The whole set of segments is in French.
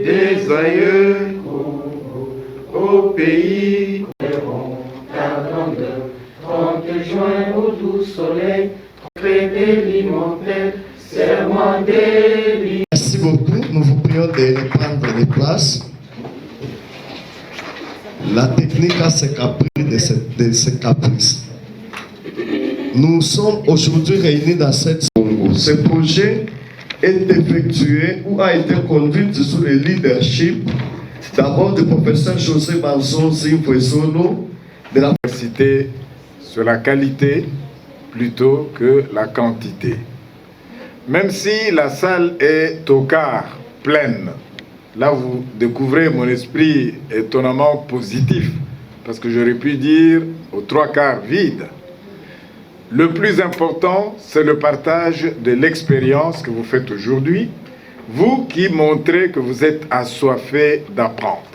des aïeux au pays. Ta grandeur, 30 juin au doux soleil, traité l'immortel, serment des. Merci beaucoup, nous vous prions de prendre des places. La technique a ses caprices de ses caprices. Nous sommes aujourd'hui réunis dans cette Congo. Ce projet est effectué ou a été conduit sous le leadership d'abord du professeur José Banzo Zimfwesono de l'université sur la qualité plutôt que la quantité. Même si la salle est au quart pleine, là vous découvrez mon esprit étonnamment positif, parce que j'aurais pu dire aux 3/4 vide. Le plus important, c'est le partage de l'expérience que vous faites aujourd'hui, vous qui montrez que vous êtes assoiffés d'apprendre.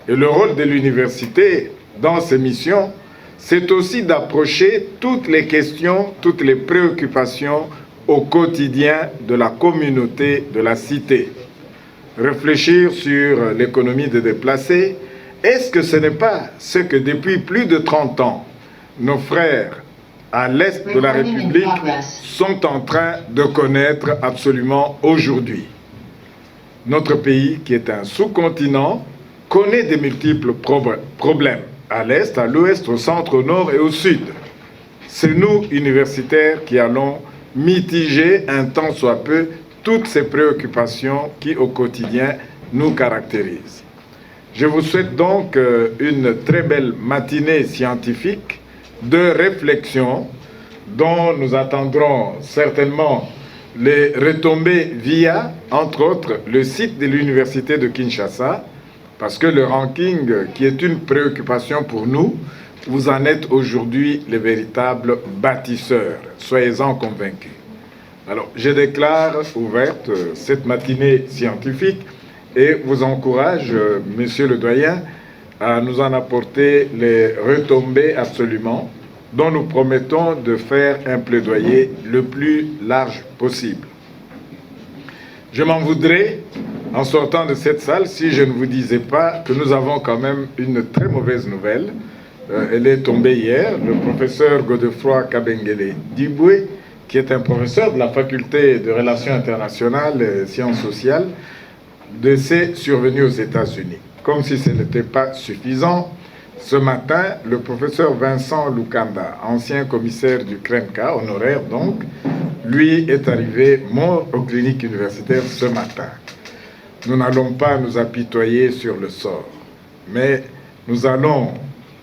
Et le rôle de l'université dans ces missions, c'est aussi d'approcher toutes les questions, toutes les préoccupations au quotidien de la communauté de la cité. Réfléchir sur l'économie des déplacés, est-ce que ce n'est pas ce que depuis plus de 30 ans, nos frères à l'est de la République sont en train de connaître absolument aujourd'hui? Notre pays, qui est un sous-continent, connaît de multiples problèmes, à l'est, à l'ouest, au centre, au nord et au sud. C'est nous, universitaires, qui allons mitiger un tant soit peu toutes ces préoccupations qui, au quotidien, nous caractérisent. Je vous souhaite donc une très belle matinée scientifique de réflexion dont nous attendrons certainement les retombées via, entre autres, le site de l'Université de Kinshasa, parce que le ranking, qui est une préoccupation pour nous, vous en êtes aujourd'hui les véritables bâtisseurs. Soyez-en convaincus. Alors, je déclare ouverte cette matinée scientifique et vous encourage, monsieur le doyen, à nous en apporter les retombées absolument, dont nous promettons de faire un plaidoyer le plus large possible. Je m'en voudrais, en sortant de cette salle, si je ne vous disais pas que nous avons quand même une très mauvaise nouvelle. Elle est tombée hier. Le professeur Godefroy Kabengele Diboué, qui est un professeur de la faculté de Relations internationales et sciences sociales, décès survenu aux États-Unis. Comme si ce n'était pas suffisant, ce matin, le professeur Vincent Lukanda, ancien commissaire du CRENCA, honoraire donc, lui est arrivé mort aux cliniques universitaires ce matin. Nous n'allons pas nous apitoyer sur le sort, mais nous allons,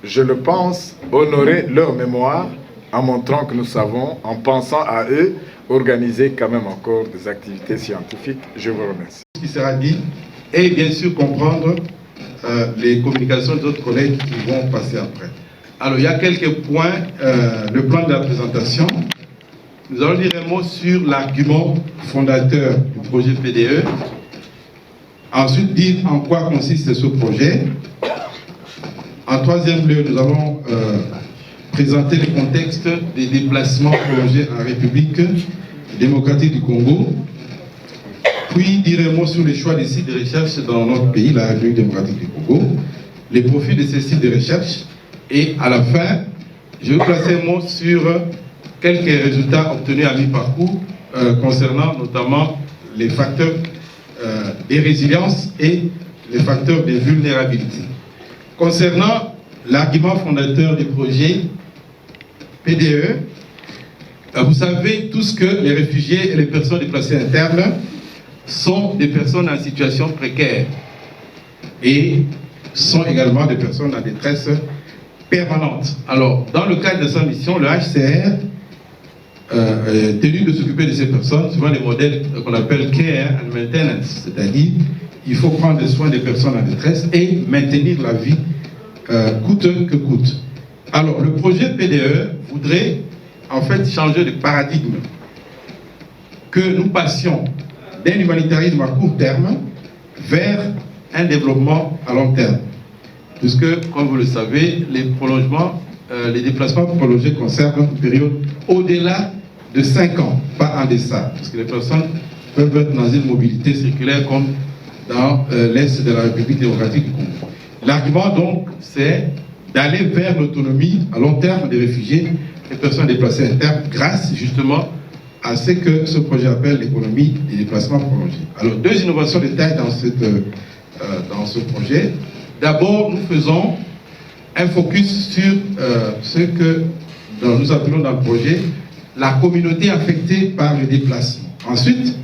je le pense, honorer leur mémoire en montrant que nous savons, en pensant à eux, organiser quand même encore des activités scientifiques. Je vous remercie. Ce qui sera dit, et bien sûr comprendre les communications d'autres collègues qui vont passer après. Alors, il y a quelques points, le plan de la présentation. Nous allons dire un mot sur l'argument fondateur du projet PDE. Ensuite, dire en quoi consiste ce projet. En troisième lieu, nous allons présenter le contexte des déplacements prolongés en République démocratique du Congo. Puis dire un mot sur les choix des sites de recherche dans notre pays, la République démocratique du Congo, les profils de ces sites de recherche. Et à la fin, je vais placer un mot sur quelques résultats obtenus à mi-parcours concernant notamment les facteurs de résilience et les facteurs de vulnérabilité. Concernant l'argument fondateur du projet PDE, vous savez tous que les réfugiés et les personnes déplacées internes sont des personnes en situation précaire et sont également des personnes en détresse permanente. Alors, dans le cadre de sa mission, le HCR est tenu de s'occuper de ces personnes suivant les modèles qu'on appelle care and maintenance, c'est-à-dire il faut prendre soin des personnes en détresse et maintenir la vie coûte que coûte. Alors, le projet PDE voudrait en fait changer de paradigme, que nous passions d'un humanitarisme à court terme vers un développement à long terme. Puisque, comme vous le savez, les prolongements, les déplacements prolongés concernent une période au-delà de 5 ans, pas en deçà. Parce que les personnes peuvent être dans une mobilité circulaire comme dans l'Est de la République démocratique du Congo. L'argument donc, c'est d'aller vers l'autonomie à long terme des réfugiés et personnes déplacées internes grâce justement à ce que ce projet appelle l'économie des déplacements prolongés. Alors, deux innovations de taille dans ce projet. D'abord, nous faisons un focus sur ce que nous appelons dans le projet la communauté affectée par le déplacement. Ensuite,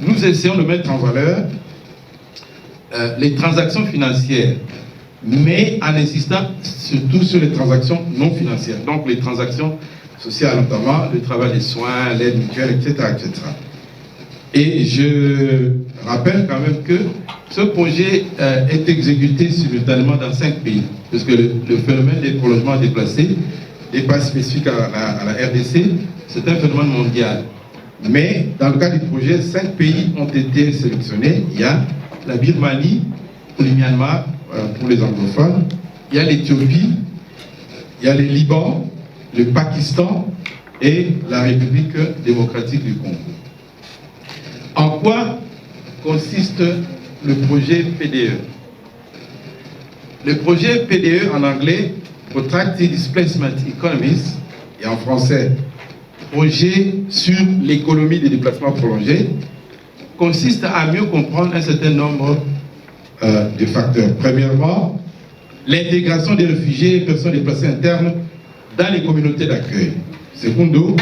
nous essayons de mettre en valeur les transactions financières, mais en insistant surtout sur les transactions non financières, donc les transactions sociales notamment, le travail des soins, l'aide mutuelle, etc., etc. Et je rappelle quand même que ce projet est exécuté simultanément dans 5 pays, parce que le phénomène des prolongements déplacés n'est pas spécifique à la RDC, c'est un phénomène mondial. Mais dans le cas du projet, 5 pays ont été sélectionnés. Il y a la Birmanie, le Myanmar, pour les anglophones, il y a l'Éthiopie, il y a le Liban, le Pakistan et la République démocratique du Congo. En quoi consiste le projet PDE? Le projet PDE en anglais, Protracted Displacement Economies, et en français, projet sur l'économie des déplacements prolongés, consiste à mieux comprendre un certain nombre de facteurs. Premièrement, l'intégration des réfugiés et personnes déplacées internes dans les communautés d'accueil. Secondo,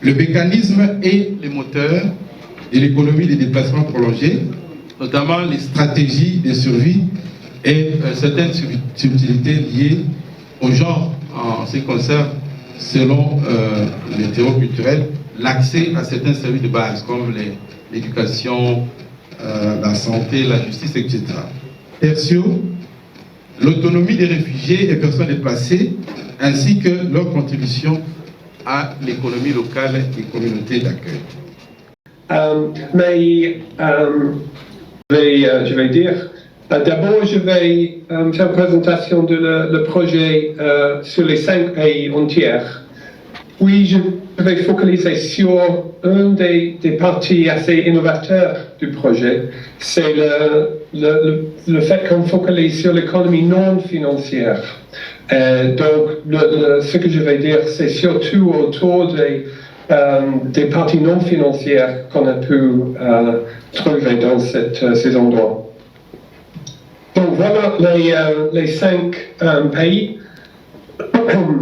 le mécanisme et les moteurs de l'économie des déplacements prolongés, notamment les stratégies de survie et certaines subtilités liées au genre en ce qui concerne, selon les théories culturelles, l'accès à certains services de base comme l'éducation, la santé, la justice, etc. Tertio, l'autonomie des réfugiés et personnes déplacées, ainsi que leur contribution à l'économie locale et communautés d'accueil. Je vais dire, d'abord je vais faire une présentation de le projet sur les 5 pays entiers. Puis je vais focaliser sur un des parties assez innovateurs du projet, c'est le fait qu'on focalise sur l'économie non financière. Donc ce que je vais dire, c'est surtout autour des parties non financières qu'on a pu trouver dans ces endroits. Donc voilà les 5 pays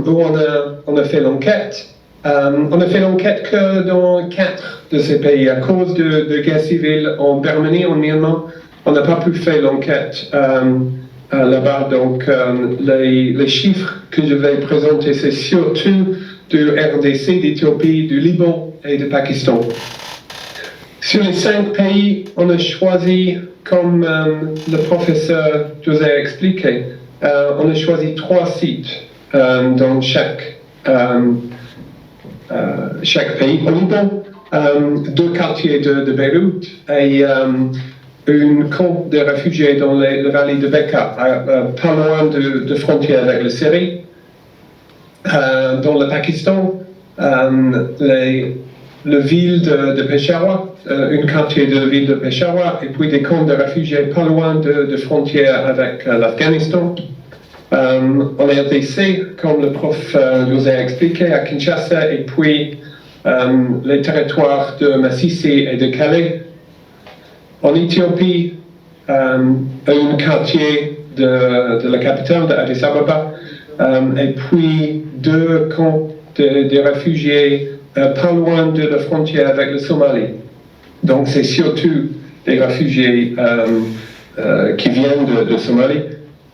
où on a fait l'enquête. On a fait l'enquête que dans 4 de ces pays. À cause de guerre civile en Birmanie, en Myanmar, on n'a pas pu faire l'enquête là-bas. Donc les chiffres que je vais présenter, c'est surtout du RDC, d'Éthiopie, du Liban et du Pakistan. Sur les 5 pays, on a choisi, comme le professeur José a expliqué, on a choisi 3 sites dans chaque pays. Au Liban, 2 quartiers de Beyrouth et une camp de réfugiés dans le vallée de Bekaa, pas loin de frontière avec la Syrie. Dans le Pakistan, la ville de Peshawar, un quartier de la ville de Peshawar, et puis des camps de réfugiés pas loin de frontière avec l'Afghanistan. En RDC, comme le prof nous a expliqué, à Kinshasa, et puis les territoires de Massissi et de Calais. En Éthiopie, un quartier de la capitale, d'Addis Ababa, et puis 2 camps de réfugiés pas loin de la frontière avec le Somalie. Donc c'est surtout des réfugiés qui viennent de Somalie.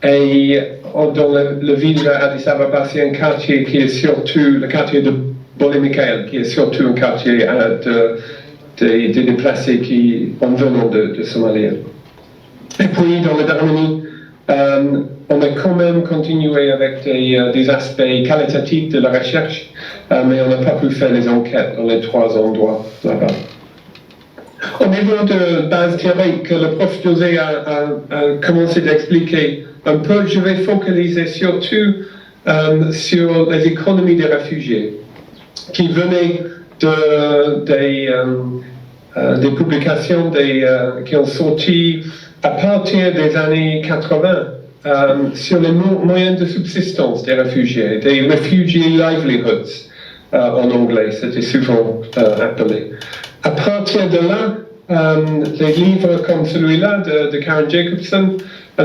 Et dans la ville d'Addis Ababa, c'est un quartier qui est surtout le quartier de Bole Mikael, qui est surtout un quartier des déplacés qui en venant de Somalie. Et puis dans la Birmanie, on a quand même continué avec des aspects qualitatifs de la recherche, mais on n'a pas pu faire les enquêtes dans les 3 endroits là-bas. Au niveau de base théorique, le prof José a commencé d'expliquer un peu. Je vais focaliser surtout sur les économies des réfugiés qui venaient des publications qui ont sorti à partir des années 80 sur les moyens de subsistance des réfugiés, des refugee livelihoods en anglais, c'était souvent appelé. À partir de là, les livres comme celui-là de Karen Jacobson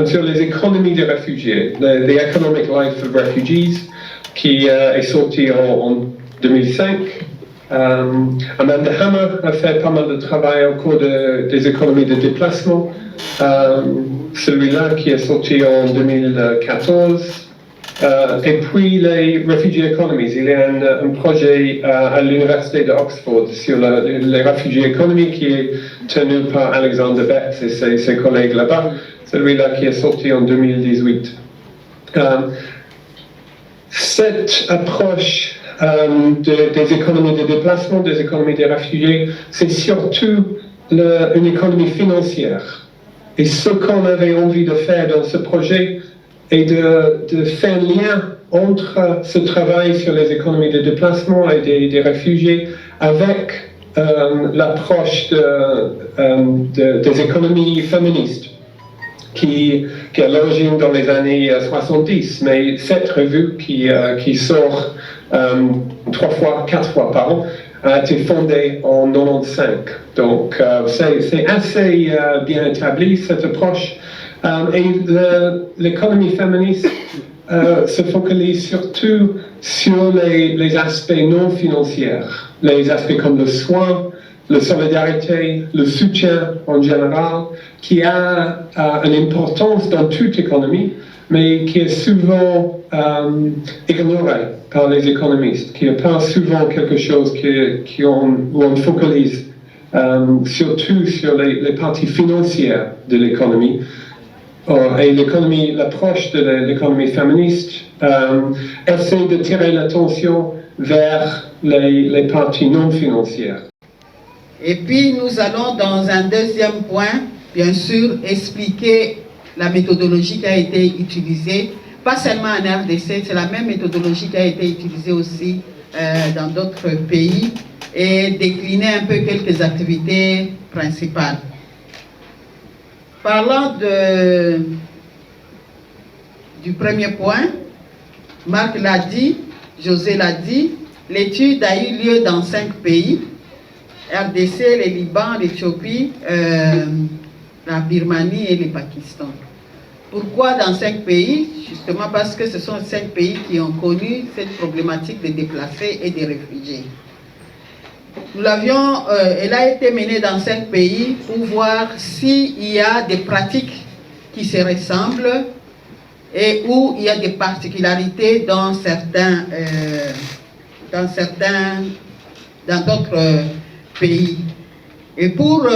sur les économies des réfugiés, The Economic Life of Refugees, qui est sorti en 2005. Amanda Hammer a fait pas mal de travail au cours des économies de déplacement. Celui-là qui est sorti en 2014. Et puis les Refugee Economies. Il y a un projet à l'université d'Oxford sur les Refugee Economy qui est tenu par Alexander Betts et ses collègues là-bas. Celui-là qui est sorti en 2018. Cette approche des économies de déplacement, des économies des réfugiés, c'est surtout une économie financière. Et ce qu'on avait envie de faire dans ce projet est de faire un lien entre ce travail sur les économies de déplacement et des réfugiés avec l'approche des économies féministes qui est à l'origine dans les années 70, mais cette revue qui sort 4 fois par an a été fondée en 95. Donc c'est assez bien établi cette approche. Et l'économie féministe se focalise surtout sur les aspects non financiers, les aspects comme le soin, la solidarité, le soutien en général, qui a une importance dans toute économie, mais qui est souvent ignoré par les économistes, qui n'est pas souvent quelque chose où on focalise surtout sur les parties financières de l'économie. Et l'approche de l'économie féministe essaie de tirer l'attention vers les parties non financières. Et puis nous allons dans un deuxième point, bien sûr, expliquer la méthodologie qui a été utilisée, pas seulement en RDC, c'est la même méthodologie qui a été utilisée aussi dans d'autres pays, et décliner un peu quelques activités principales. Parlant du premier point, Marc l'a dit, José l'a dit, l'étude a eu lieu dans 5 pays, RDC, le Liban, l'Éthiopie, la Birmanie et le Pakistan. Pourquoi dans 5 pays? Justement parce que ce sont 5 pays qui ont connu cette problématique des déplacés et des réfugiés. Elle a été menée dans 5 pays pour voir s'il y a des pratiques qui se ressemblent et où il y a des particularités dans d'autres pays. Et pour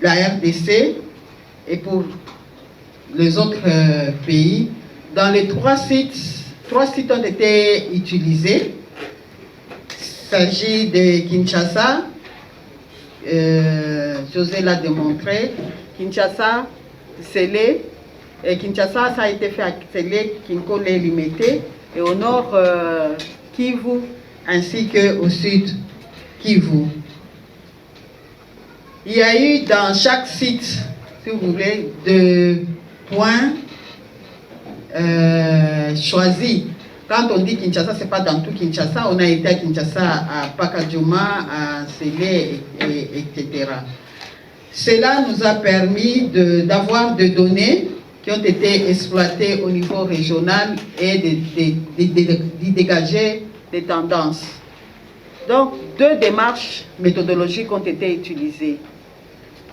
la RDC et pour les autres pays, dans les 3 sites ont été utilisés. Il s'agit de Kinshasa, José l'a démontré, Kinshasa, Sélé, et Kinshasa, ça a été fait à Sélé, Kinkole Limité, et au nord, Kivu, ainsi qu'au sud, Kivu. Il y a eu dans chaque site, si vous voulez, 2 points choisis. Quand on dit Kinshasa, ce n'est pas dans tout Kinshasa. On a été à Kinshasa, à Pakadjouma, à Sélé, etc. Cela nous a permis d'avoir des données qui ont été exploitées au niveau régional et de dégager des tendances. Donc, 2 démarches méthodologiques ont été utilisées.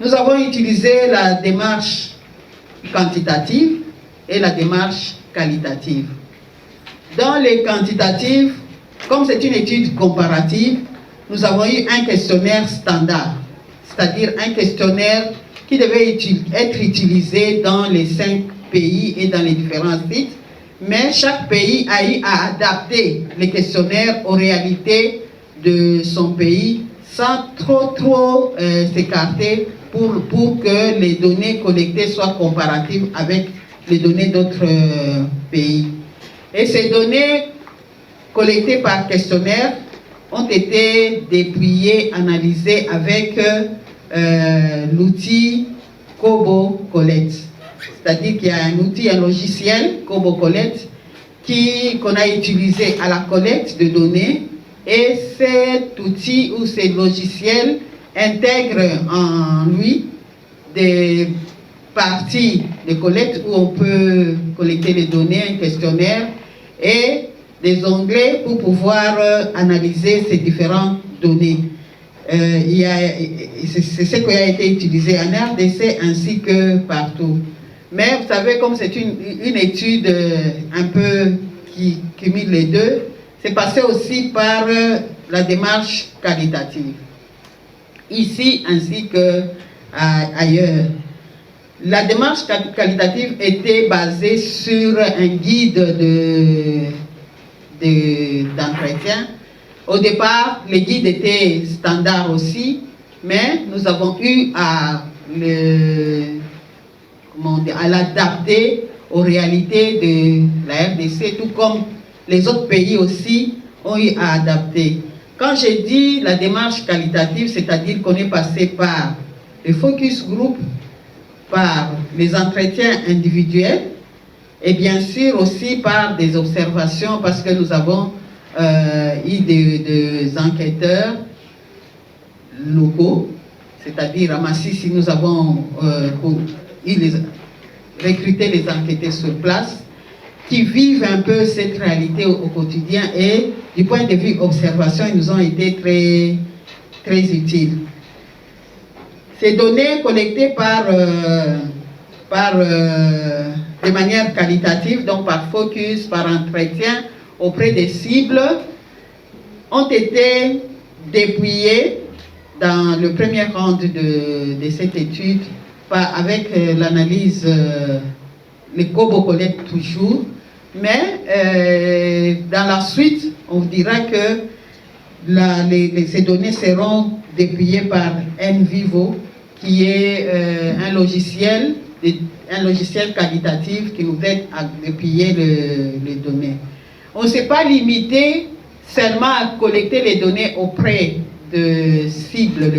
Nous avons utilisé la démarche quantitative et la démarche qualitative. Dans les quantitatives, comme c'est une étude comparative, nous avons eu un questionnaire standard, c'est-à-dire un questionnaire qui devait être utilisé dans les 5 pays et dans les différents sites, mais chaque pays a eu à adapter les questionnaires aux réalités de son pays sans trop s'écarter pour que les données collectées soient comparatives avec les données d'autres pays. Et ces données collectées par questionnaire ont été dépouillés, analysés avec l'outil Kobo Collect. C'est-à-dire qu'il y a un outil, un logiciel, Kobo Collect, qu'on a utilisé à la collecte de données, et cet outil ou ce logiciel intègre en lui des parties de collecte où on peut collecter les données, un questionnaire et des onglets pour pouvoir analyser ces différentes données. C'est ce qui a été utilisé en RDC ainsi que partout. Mais vous savez, comme c'est une étude un peu qui cumule les deux, c'est passé aussi par la démarche qualitative, ici ainsi que ailleurs. La démarche qualitative était basée sur un guide d'entretien. Au départ, le guide était standard aussi, mais nous avons eu à l'adapter aux réalités de la RDC, tout comme les autres pays aussi ont eu à adapter. Quand j'ai dit la démarche qualitative, c'est-à-dire qu'on est passé par le focus group, par les entretiens individuels et bien sûr aussi par des observations, parce que nous avons eu des enquêteurs locaux, c'est-à-dire à Massissi, nous avons recruté les enquêteurs sur place qui vivent un peu cette réalité au quotidien, et du point de vue observation, ils nous ont été très, très utiles. Ces données collectées de manière qualitative, donc par focus, par entretien auprès des cibles, ont été dépouillées dans le premier round de cette étude avec l'analyse, les Kobo Collect toujours, mais dans la suite, on dira que ces données seront dépouillées par NVivo, qui est un logiciel qualitatif qui nous aide à dépouiller les données. On ne s'est pas limité seulement à collecter les données auprès de cibles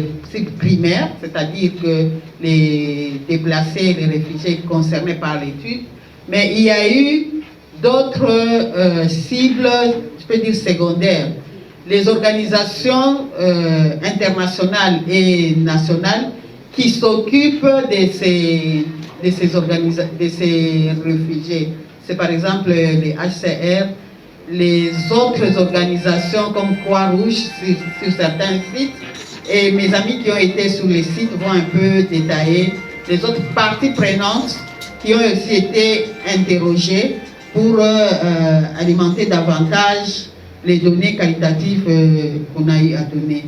primaires, c'est-à-dire que les déplacés, les réfugiés concernés par l'étude, mais il y a eu d'autres cibles, je peux dire secondaires. Les organisations internationales et nationales qui s'occupent de ces réfugiés. C'est par exemple les HCR, les autres organisations comme Croix-Rouge sur certains sites, et mes amis qui ont été sur les sites vont un peu détailler les autres parties prenantes qui ont aussi été interrogées pour alimenter davantage les données qualitatives qu'on a eu à donner.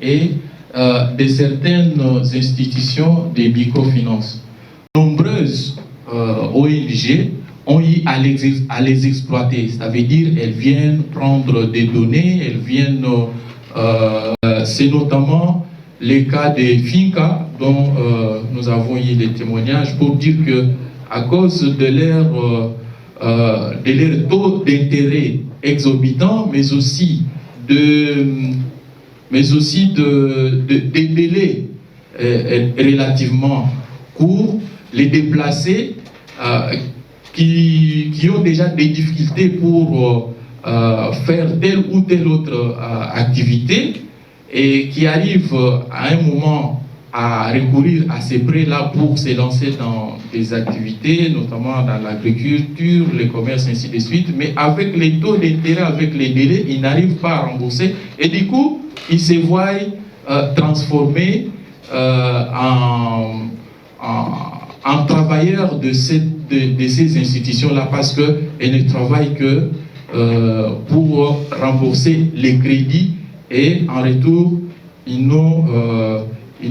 Et de certaines institutions de microfinance. Nombreuses ONG ont eu à les exploiter, ça veut dire elles viennent prendre des données, elles viennent, c'est notamment le cas des FINCA dont nous avons eu des témoignages pour dire que à cause de leur taux d'intérêt exorbitant, mais aussi des délais relativement courts, les déplacés qui ont déjà des difficultés pour faire telle ou telle autre activité et qui arrivent à un moment à recourir à ces prêts-là pour se lancer dans des activités, notamment dans l'agriculture, le commerce, ainsi de suite, mais avec les taux d'intérêt, avec les délais, ils n'arrivent pas à rembourser et du coup, ils se voient transformés en travailleurs de ces institutions-là parce qu'elles ne travaillent que pour rembourser les crédits et en retour, ils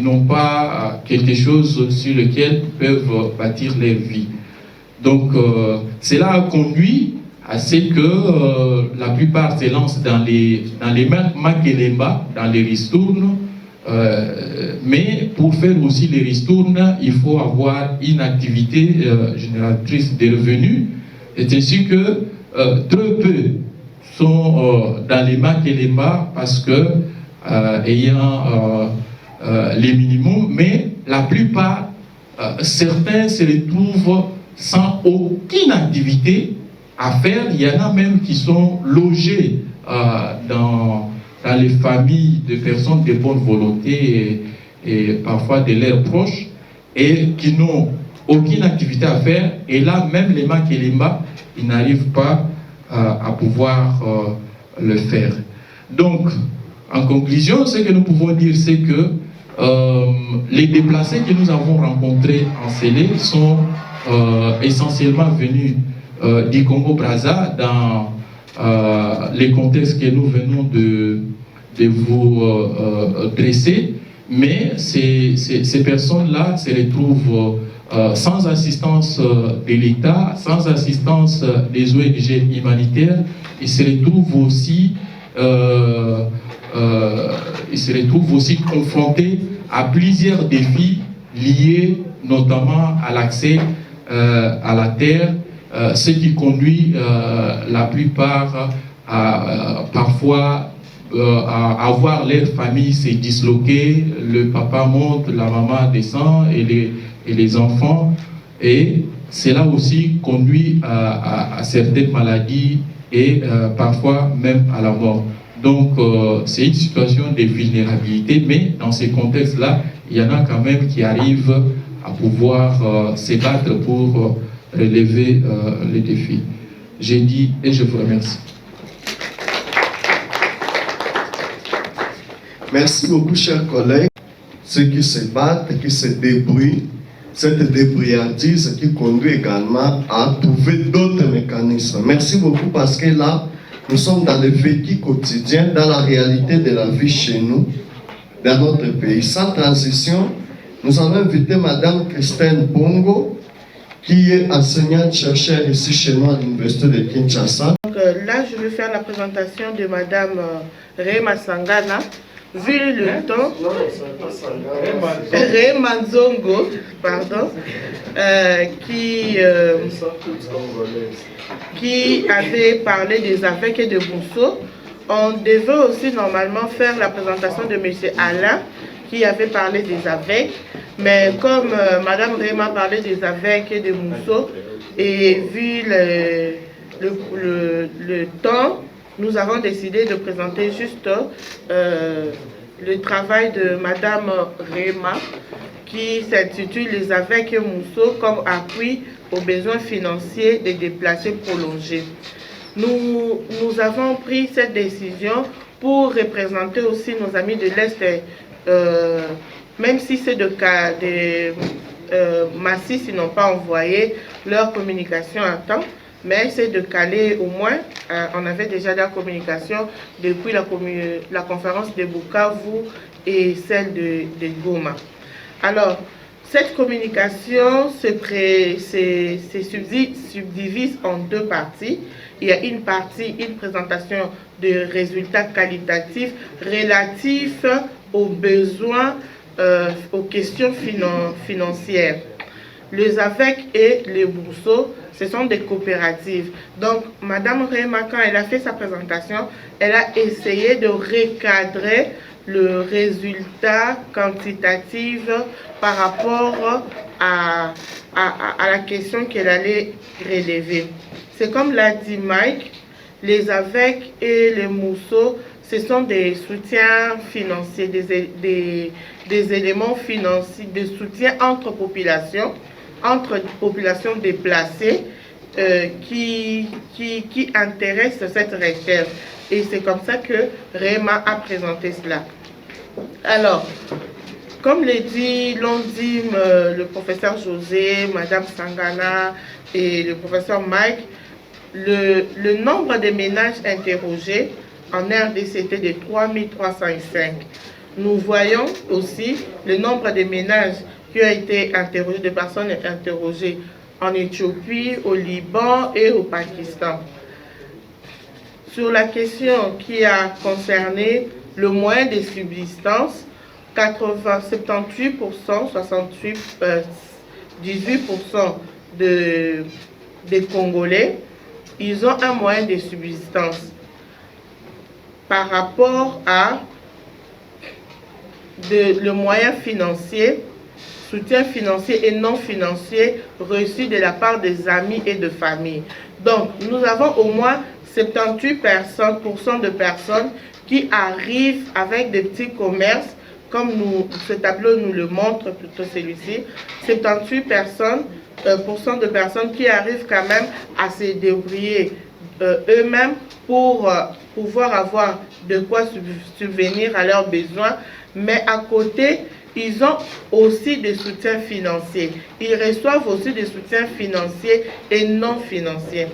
n'ont pas quelque chose sur lequel ils peuvent bâtir leur vie. Donc, cela a conduit à ce que la plupart se lancent dans les makelemba, dans les ristournes, mais pour faire aussi les ristournes, il faut avoir une activité génératrice de revenus. C'est ainsi que très peu sont dans les Makelemba parce que ayant les minimums, mais la plupart, certains se retrouvent sans aucune activité à faire. Il y en a même qui sont logés dans les familles de personnes de bonne volonté et parfois de leurs proches et qui n'ont aucune activité à faire. Et là, même les Makelemba, ils n'arrivent pas à pouvoir le faire. Donc, en conclusion, ce que nous pouvons dire, c'est que les déplacés que nous avons rencontrés en Sélé sont essentiellement venus du Congo-Brazza dans les contextes que nous venons de vous dresser, mais ces personnes-là se retrouvent sans assistance de l'État, sans assistance des ONG humanitaires. Ils se retrouvent aussi confrontés à plusieurs défis liés notamment à l'accès à la terre, ce qui conduit la plupart à parfois à avoir leur famille se disloquer, le papa monte, la maman descend et les enfants, et cela aussi conduit à certaines maladies et parfois même à la mort. Donc c'est une situation de vulnérabilité, mais dans ces contextes-là, il y en a quand même qui arrivent à pouvoir se battre pour relever les défis. J'ai dit et je vous remercie. Merci beaucoup, chers collègues. Ceux qui se battent, qui se débrouillent, cette débrouillardise qui conduit également à trouver d'autres mécanismes. Merci beaucoup parce que là, nous sommes dans le vécu quotidien, dans la réalité de la vie chez nous, dans notre pays. Sans transition, nous avons invité Madame Christine Bongo, qui est enseignante-chercheur ici chez nous à l'Université de Kinshasa. Donc, là, je vais faire la présentation de Madame Rema Sangana. Vu le temps, Rema Nzongo, pardon, qui avait parlé des AVEC et de Bousso. On devait aussi normalement faire la présentation de M. Alain, qui avait parlé des AVEC, mais comme Madame Rema parlait des AVEC et de Bousso, et vu le temps, nous avons décidé de présenter juste le travail de Madame Rema qui s'intitule « Les AVEC et Mousso comme appui aux besoins financiers des déplacés prolongés ». Nous avons pris cette décision pour représenter aussi nos amis de l'Est, même si c'est de cas de Massis, ils n'ont pas envoyé leur communication à temps. Mais c'est de caler au moins, on avait déjà la communication depuis la conférence de Bukavu et celle de Goma. Alors, cette communication se subdivise en deux parties. Il y a une partie, une présentation de résultats qualitatifs relatifs aux besoins, aux questions financières. Les AVEC et les Bourseaux, ce sont des coopératives. Donc, Madame Rema, quand elle a fait sa présentation, elle a essayé de recadrer le résultat quantitatif par rapport à la question qu'elle allait relever. C'est comme l'a dit Mike, les AVEC et les Mousseaux, ce sont des soutiens financiers, des éléments financiers, des soutiens entre populations déplacées qui intéressent cette recherche. Et c'est comme ça que Rema a présenté cela. Alors, comme l'ont dit le professeur José, Madame Sangana et le professeur Mike, le nombre de ménages interrogés en RDC était de 3305. Nous voyons aussi le nombre de ménages qui ont été interrogés, de personnes interrogées en Éthiopie, au Liban et au Pakistan. Sur la question qui a concerné le moyen de subsistance, 78%, 18% des Congolais, ils ont un moyen de subsistance. par rapport à le moyen financier, soutien financier et non financier reçu de la part des amis et de famille. Donc, nous avons au moins 78% de personnes qui arrivent avec des petits commerces, comme ce tableau nous le montre, plutôt celui-ci, 78% de personnes qui arrivent quand même à se débrouiller eux-mêmes pour pouvoir avoir de quoi subvenir à leurs besoins, mais à côté, ils ont aussi des soutiens financiers. Ils reçoivent aussi des soutiens financiers et non financiers.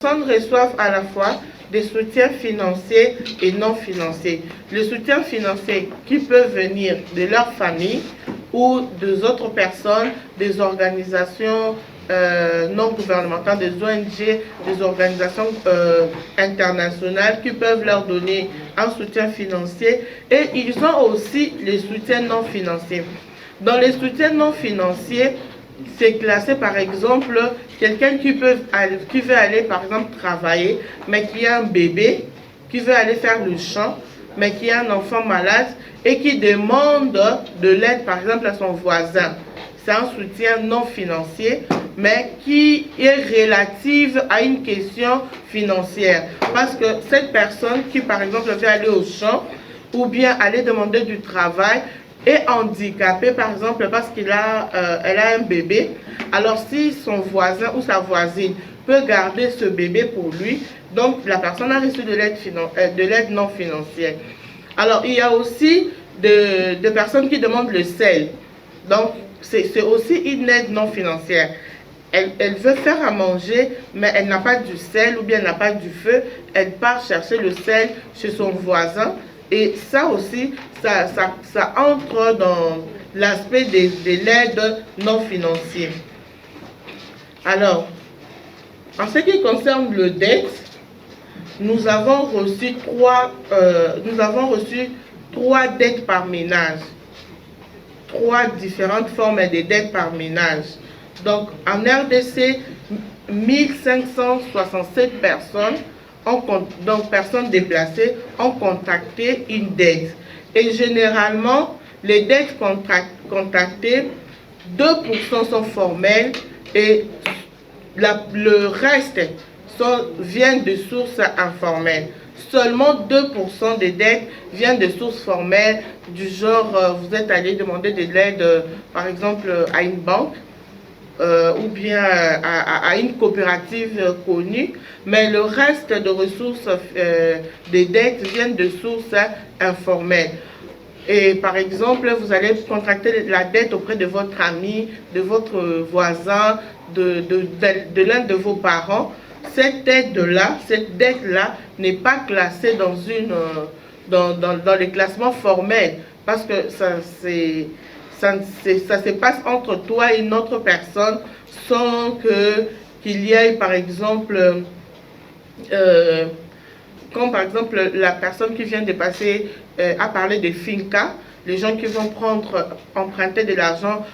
Les personnes reçoivent à la fois des soutiens financiers et non financiers. Le soutien financier qui peut venir de leur famille ou des autres personnes, des organisations non gouvernementales, des ONG, des organisations internationales qui peuvent leur donner un soutien financier, et ils ont aussi les soutiens non financiers. Dans les soutiens non financiers, c'est classé par exemple quelqu'un qui veut aller par exemple travailler, mais qui a un bébé, qui veut aller faire le champ, mais qui a un enfant malade et qui demande de l'aide par exemple à son voisin. C'est un soutien non financier, mais qui est relative à une question financière. Parce que cette personne qui par exemple veut aller au champ ou bien aller demander du travail, est handicapée par exemple parce qu'elle a un bébé, alors si son voisin ou sa voisine peut garder ce bébé pour lui, donc la personne a reçu de l'aide non financière. Alors il y a aussi des personnes qui demandent le sel, donc c'est aussi une aide non financière. Elle veut faire à manger, mais elle n'a pas du sel ou bien elle n'a pas du feu, elle part chercher le sel chez son voisin. Et ça aussi, ça entre dans l'aspect de l'aide non financière. Alors, en ce qui concerne le dette, nous avons reçu trois dettes par ménage. 3 différentes formes de dettes par ménage. Donc, en RDC, 1567 personnes, donc personnes déplacées, ont contacté une dette. Et généralement, les dettes contactées, 2% sont formelles et le reste vient de sources informelles. Seulement 2% des dettes viennent de sources formelles, du genre vous êtes allé demander de l'aide, par exemple, à une banque, ou bien à une coopérative connue, mais le reste de ressources des dettes viennent de sources informelles. Et par exemple, vous allez contracter la dette auprès de votre ami, de votre voisin, de l'un de vos parents. Cette dette-là n'est pas classée dans les classements formels, parce que ça se passe entre toi et une autre personne sans qu'il y ait, par exemple, comme par exemple la personne qui vient de passer à parler de Finca, les gens qui vont emprunter de l'argent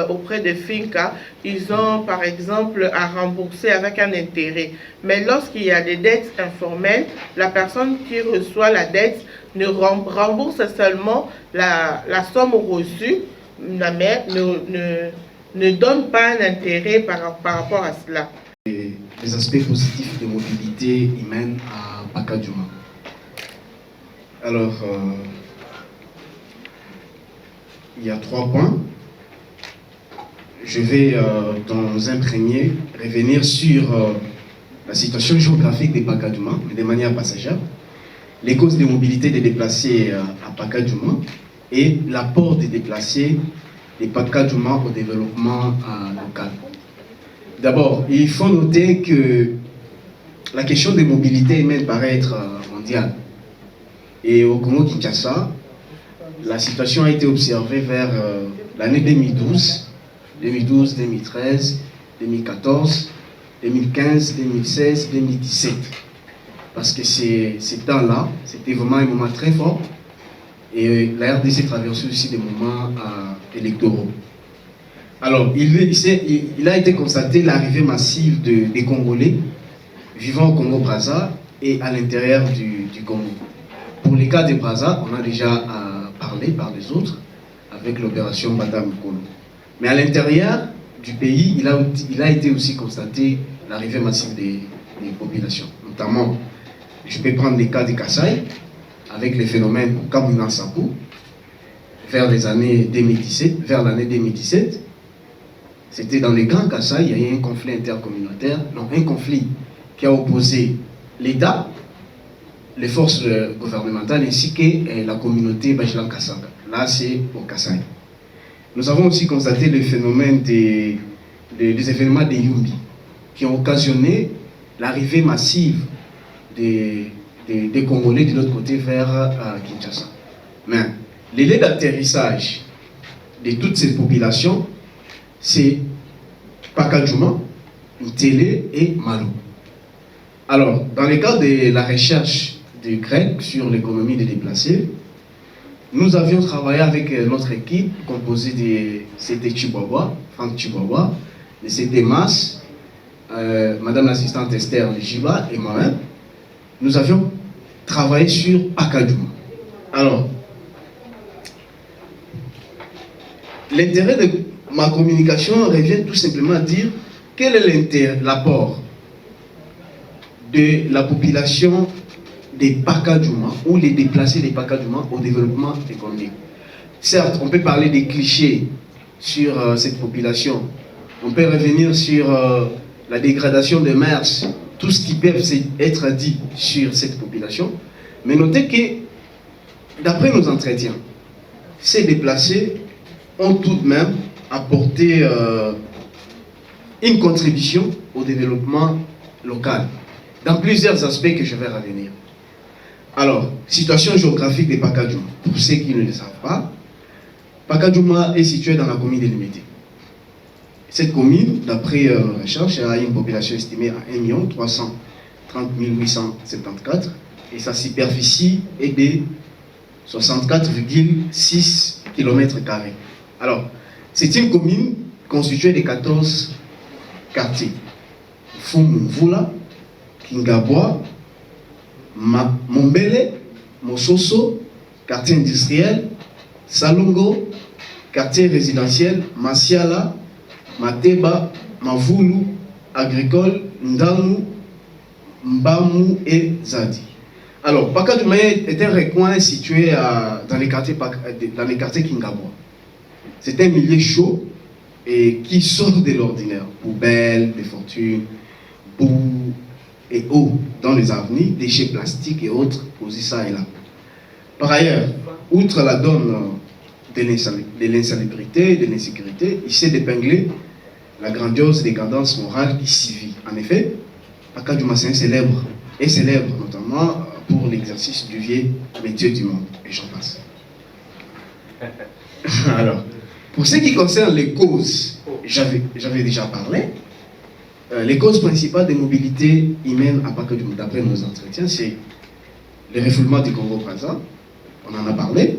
auprès de Finca, ils ont par exemple à rembourser avec un intérêt. Mais lorsqu'il y a des dettes informelles, la personne qui reçoit la dette ne rembourse seulement la somme reçue, mais ne donne pas un intérêt par rapport à cela. Les aspects positifs de mobilité humaine à Pacadjouma. Alors, il y a 3 points. Je vais, dans un premier, revenir sur la situation géographique des Pacadjouma, mais de manière passagère, les causes de mobilité des déplacés à Pacadjouma et l'apport des déplacés des Pacadjouma au développement local. D'abord, il faut noter que la question des mobilités humaines paraît être mondiale. Et au Congo-Kinshasa, la situation a été observée vers l'année 2012, 2013, 2014, 2015, 2016, 2017. Parce que ces temps-là, c'était vraiment un moment très fort. Et la RDC traversait aussi des moments électoraux. Alors, il a été constaté l'arrivée massive des Congolais vivant au Congo-Brazza et à l'intérieur du Congo. Pour les cas des Brazza, on a déjà parlé par les autres avec l'opération Bata-Mukolo. Mais à l'intérieur du pays, il a été aussi constaté l'arrivée massive des populations. Notamment, je peux prendre les cas de Kasaï, avec les phénomènes Kamuna Sapu, vers l'année 2017. C'était dans les Grands Kasaï, il y a eu un conflit intercommunautaire, donc un conflit qui a opposé l'État, les forces gouvernementales ainsi que la communauté Bajilan Kasanga. Là, c'est au Kasaï. Nous avons aussi constaté le phénomène des événements des Yumbi qui ont occasionné l'arrivée massive des Congolais de l'autre côté vers Kinshasa. Mais les lieux d'atterrissage de toutes ces populations, c'est Pakadjouma, Ntélé et Malou. Alors, dans le cadre de la recherche des Grecs sur l'économie des déplacés, nous avions travaillé avec notre équipe composée de CT Chihuahua, Franck Chihuahua, de CT Mas, Madame l'assistante Esther Jiba et moi-même. Nous avions travaillé sur Pakadjouma. Alors, l'intérêt de ma communication revient tout simplement à dire quel est l'apport de la population des Pakadjouma ou les déplacés des Pakadjouma au développement économique. Certes, on peut parler des clichés sur cette population. On peut revenir sur la dégradation des mœurs, tout ce qui peut être dit sur cette population. Mais notez que, d'après nos entretiens, ces déplacés ont tout de même apporté une contribution au développement local, dans plusieurs aspects que je vais revenir. Alors, situation géographique des Pakadjouma. Pour ceux qui ne le savent pas, Pakadjouma est située dans la commune de Limité. Cette commune, d'après nos recherches, a une population estimée à 1 330 874 et sa superficie est de 64,6 km². Alors, c'est une commune constituée de 14 quartiers. Fumuvula, Kingabwa, Mombele, Mososo, quartier industriel, Salongo, quartier résidentiel, Masiala, Mateba, Mavulu, agricole, Ndamu, Mbamu et Zadi. Alors, Pakadjouma est un recoin situé dans les quartiers Kingabwa. C'est un milieu chaud et qui sort de l'ordinaire. Poubelles, des fortunes, boue et eau dans les avenues, déchets plastiques et autres posés ça et là. Par ailleurs, outre la donne de l'insalubrité et de l'insécurité, il s'est épinglé la grandiose décadence morale qui s'y vit. En effet, Pakadjouma est célèbre notamment pour l'exercice du vieux métier du monde, et j'en passe. Alors, pour ce qui concerne les causes, j'avais déjà parlé. Les causes principales des mobilités humaines à Pakadjouma, d'après nos entretiens, c'est le refoulement du Congo-Brazza, on en a parlé,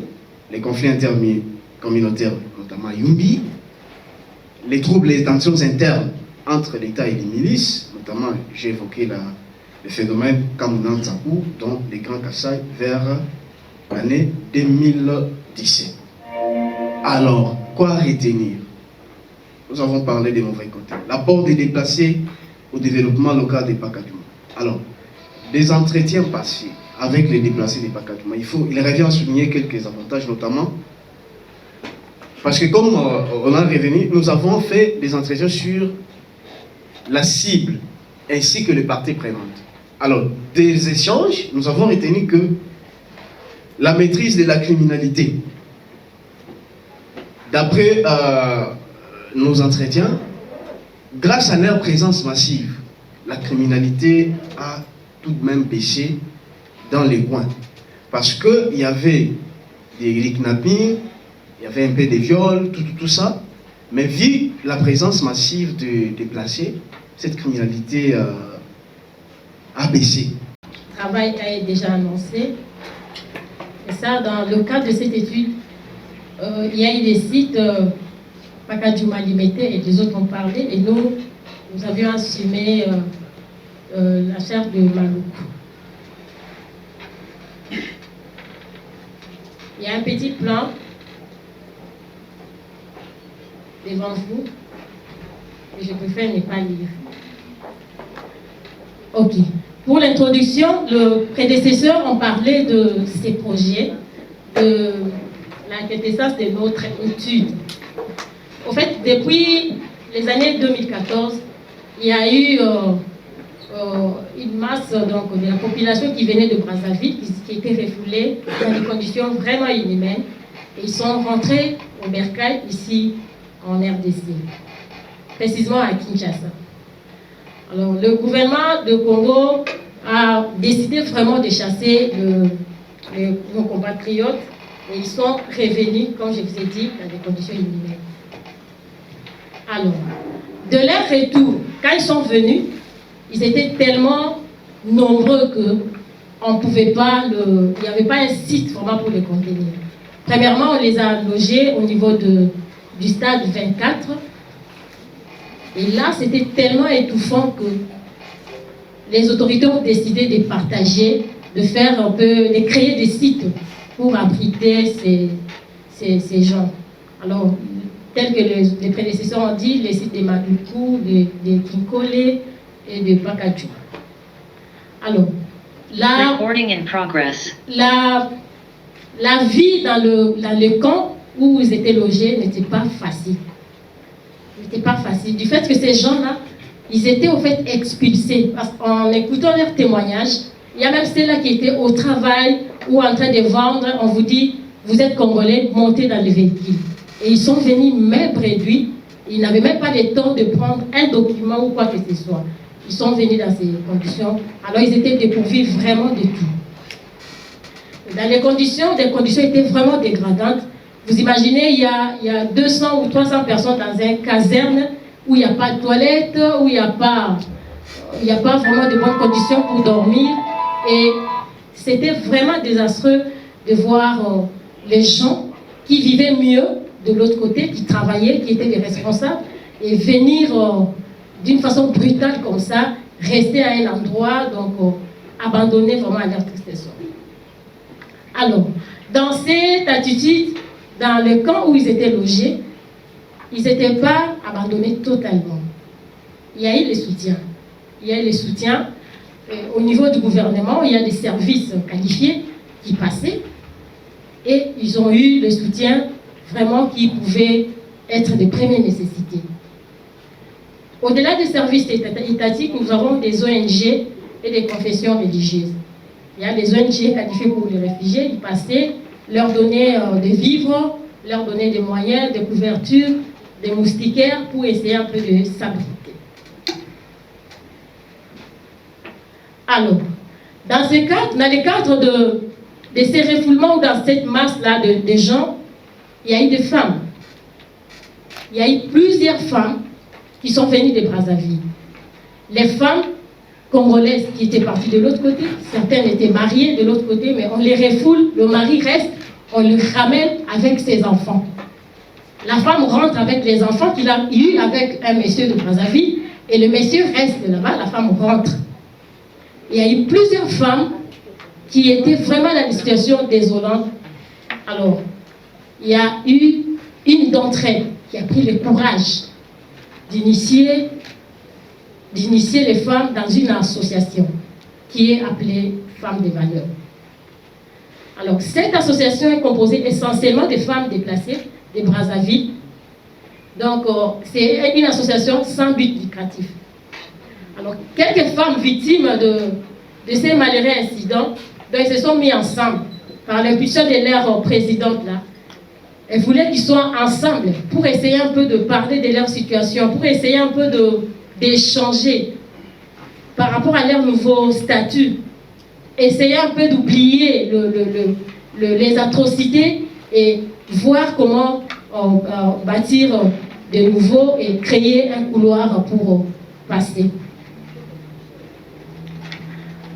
les conflits intercommunautaires, notamment Yumbi, les troubles et les tensions internes entre l'État et les milices, notamment, j'ai évoqué le phénomène Kamuna Sapu, dont les Grands Kasaï, vers l'année 2017. Alors, quoi retenir? Nous avons parlé des mauvais côtés. L'apport des déplacés au développement local des Pakadjouma. Alors, des entretiens passés avec les déplacés des Pakadjouma, il revient à souligner quelques avantages, notamment parce que comme on a revenu, nous avons fait des entretiens sur la cible ainsi que les parties prenantes. Alors, des échanges, nous avons retenu que la maîtrise de la criminalité, d'après nos entretiens, grâce à leur présence massive, la criminalité a tout de même baissé dans les coins. Parce qu'il y avait des kidnappings, il y avait un peu de viols, tout ça. Mais vu la présence massive de déplacés, cette criminalité a baissé. Le travail a déjà annoncé. Et ça, dans le cadre de cette étude, il y a eu des sites Pakadjouma Limité et les autres ont parlé, et nous avions assumé la charte de Maluku. Il y a un petit plan devant vous, et je préfère ne pas lire. Ok. Pour l'introduction, le prédécesseur ont parlé de ces projets, de la quintessence de notre étude. En fait, depuis les années 2014, il y a eu une masse donc, de la population qui venait de Brazzaville, qui était refoulée dans des conditions vraiment inhumaines. Et ils sont rentrés au Bercail, ici en RDC, précisément à Kinshasa. Alors, le gouvernement de Congo a décidé vraiment de chasser nos compatriotes, et ils sont revenus, comme je vous ai dit, dans des conditions inhumaines. Alors, de leur retour, quand ils sont venus, ils étaient tellement nombreux qu'on ne pouvait pas, il n'y avait pas un site vraiment pour les contenir. Premièrement, on les a logés au niveau du stade 24. Et là, c'était tellement étouffant que les autorités ont décidé de partager, de créer des sites pour abriter ces gens. Alors, tel que les prédécesseurs ont dit, les sites de Maluku, de Kinkole et de Pakadjouma. Alors, la vie dans le camp où ils étaient logés n'était pas facile. N'était pas facile. Du fait que ces gens-là, ils étaient au fait expulsés. Parce qu'en écoutant leurs témoignages, il y a même ceux-là qui étaient au travail ou en train de vendre, on vous dit, vous êtes Congolais, montez dans le véhicule. Et ils sont venus même réduits, ils n'avaient même pas le temps de prendre un document ou quoi que ce soit. Ils sont venus dans ces conditions, alors ils étaient dépourvus vraiment de tout. Dans les conditions étaient vraiment dégradantes. Vous imaginez, il y a 200 ou 300 personnes dans une caserne où il n'y a pas de toilette, où il n'y a pas vraiment de bonnes conditions pour dormir. Et c'était vraiment désastreux de voir les gens qui vivaient mieux de l'autre côté, qui travaillaient, qui étaient les responsables, et venir d'une façon brutale comme ça, rester à un endroit, donc abandonner vraiment à leur tristesse. Alors, dans cette attitude, dans le camp où ils étaient logés, ils n'étaient pas abandonnés totalement. Il y a eu les soutiens. Il y a eu les soutiens. Au niveau du gouvernement, il y a des services qualifiés qui passaient, et ils ont eu le soutien vraiment qui pouvait être de première nécessité. Au-delà des services étatiques, nous avons des ONG et des confessions religieuses. Il y a des ONG qualifiées pour les réfugiés, ils passaient, leur donner des vivres, leur donner des moyens, des couvertures, des moustiquaires pour essayer un peu de s'abriter. Alors, dans le cadre de ces refoulements, dans cette masse-là de gens, il y a eu des femmes. Il y a eu plusieurs femmes qui sont venues de Brazzaville. Les femmes congolaises qui étaient parties de l'autre côté, certaines étaient mariées de l'autre côté, mais on les refoule, le mari reste, on le ramène avec ses enfants. La femme rentre avec les enfants qu'il a eu avec un monsieur de Brazzaville, et le monsieur reste là-bas, la femme rentre. Il y a eu plusieurs femmes qui étaient vraiment dans une situation désolante. Alors, il y a eu une d'entre elles qui a pris le courage d'initier les femmes dans une association qui est appelée Femmes des Valeurs. Alors, cette association est composée essentiellement de femmes déplacées de Brazzaville. Donc, c'est une association sans but lucratif. Alors, quelques femmes victimes de ces malheureux incidents, donc, ils se sont mis ensemble par l'impulsion de leur présidente-là. Elles voulaient qu'ils soient ensemble pour essayer un peu de parler de leur situation, pour essayer un peu d'échanger par rapport à leur nouveau statut, essayer un peu d'oublier les atrocités et voir comment bâtir de nouveau et créer un couloir pour passer.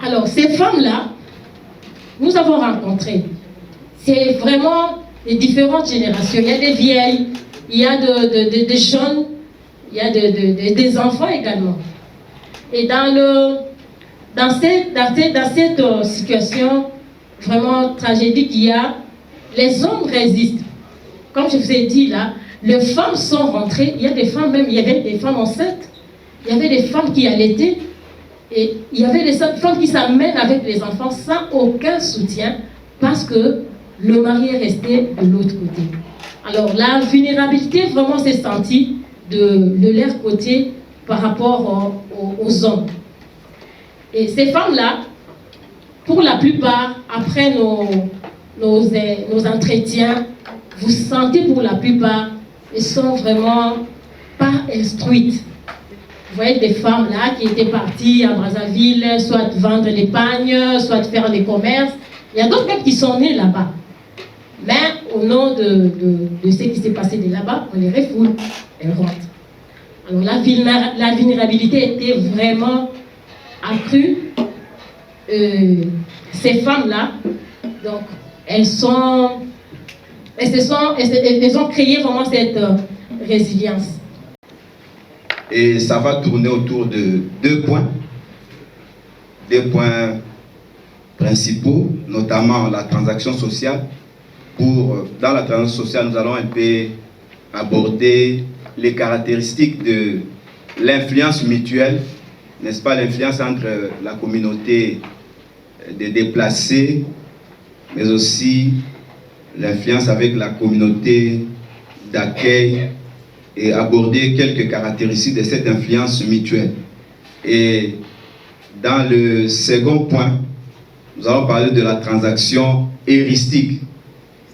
Alors, ces femmes-là, nous avons rencontré, c'est vraiment les différentes générations. Il y a des vieilles, il y a des jeunes, il y a des enfants également. Et dans cette situation vraiment tragédique, les hommes résistent. Comme je vous ai dit là, les femmes sont rentrées, il y a des femmes même, il y avait des femmes enceintes, il y avait des femmes qui allaitaient, et il y avait des femmes qui s'amènent avec les enfants sans aucun soutien, parce que le mari est resté de l'autre côté. Alors la vulnérabilité vraiment s'est sentie de leur côté par rapport aux hommes. Et ces femmes-là, pour la plupart, après nos entretiens, vous sentez pour la plupart, elles sont vraiment pas instruites. Vous voyez des femmes là qui étaient parties à Brazzaville, soit vendre les pagnes, soit faire des commerces. Il y a d'autres même qui sont nés là-bas. Mais au nom de ce qui s'est passé de là-bas, on les refoule, elles rentrent. Alors la vulnérabilité était vraiment accrue. Ces femmes-là, donc, elles ont créé vraiment cette résilience. Et ça va tourner autour de deux points principaux, notamment la transaction sociale. Dans la transaction sociale, nous allons un peu aborder les caractéristiques de l'influence mutuelle, n'est-ce pas, l'influence entre la communauté des déplacés, mais aussi l'influence avec la communauté d'accueil, et aborder quelques caractéristiques de cette influence mutuelle. Et dans le second point, nous allons parler de la transaction heuristique,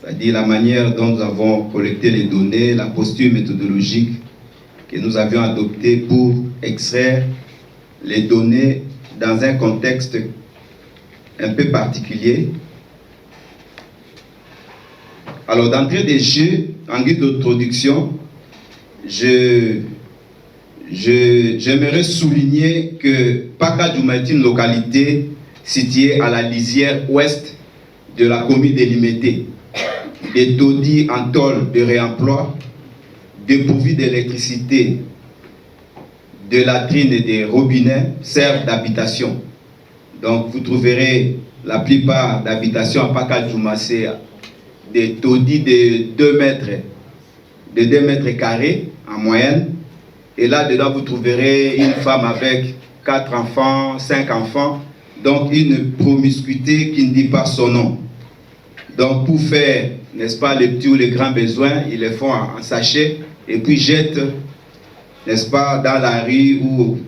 c'est-à-dire la manière dont nous avons collecté les données, la posture méthodologique que nous avions adoptée pour extraire les données dans un contexte un peu particulier. Alors, d'entrée des jeux, en guise d'introduction, j'aimerais souligner que Pakajouma est une localité située à la lisière ouest de la commune délimitée. Des taudis en tôle de réemploi, dépourvus d'électricité, de latrines et des robinets servent d'habitation. Donc vous trouverez la plupart d'habitations à Pakajouma, c'est des taudis de 2 mètres carrés en moyenne. Et là-dedans, vous trouverez une femme avec 4 enfants, 5 enfants. Donc une promiscuité qui ne dit pas son nom. Donc pour faire, n'est-ce pas, les petits ou les grands besoins, ils les font en sachet et puis jettent, n'est-ce pas, dans la rue ou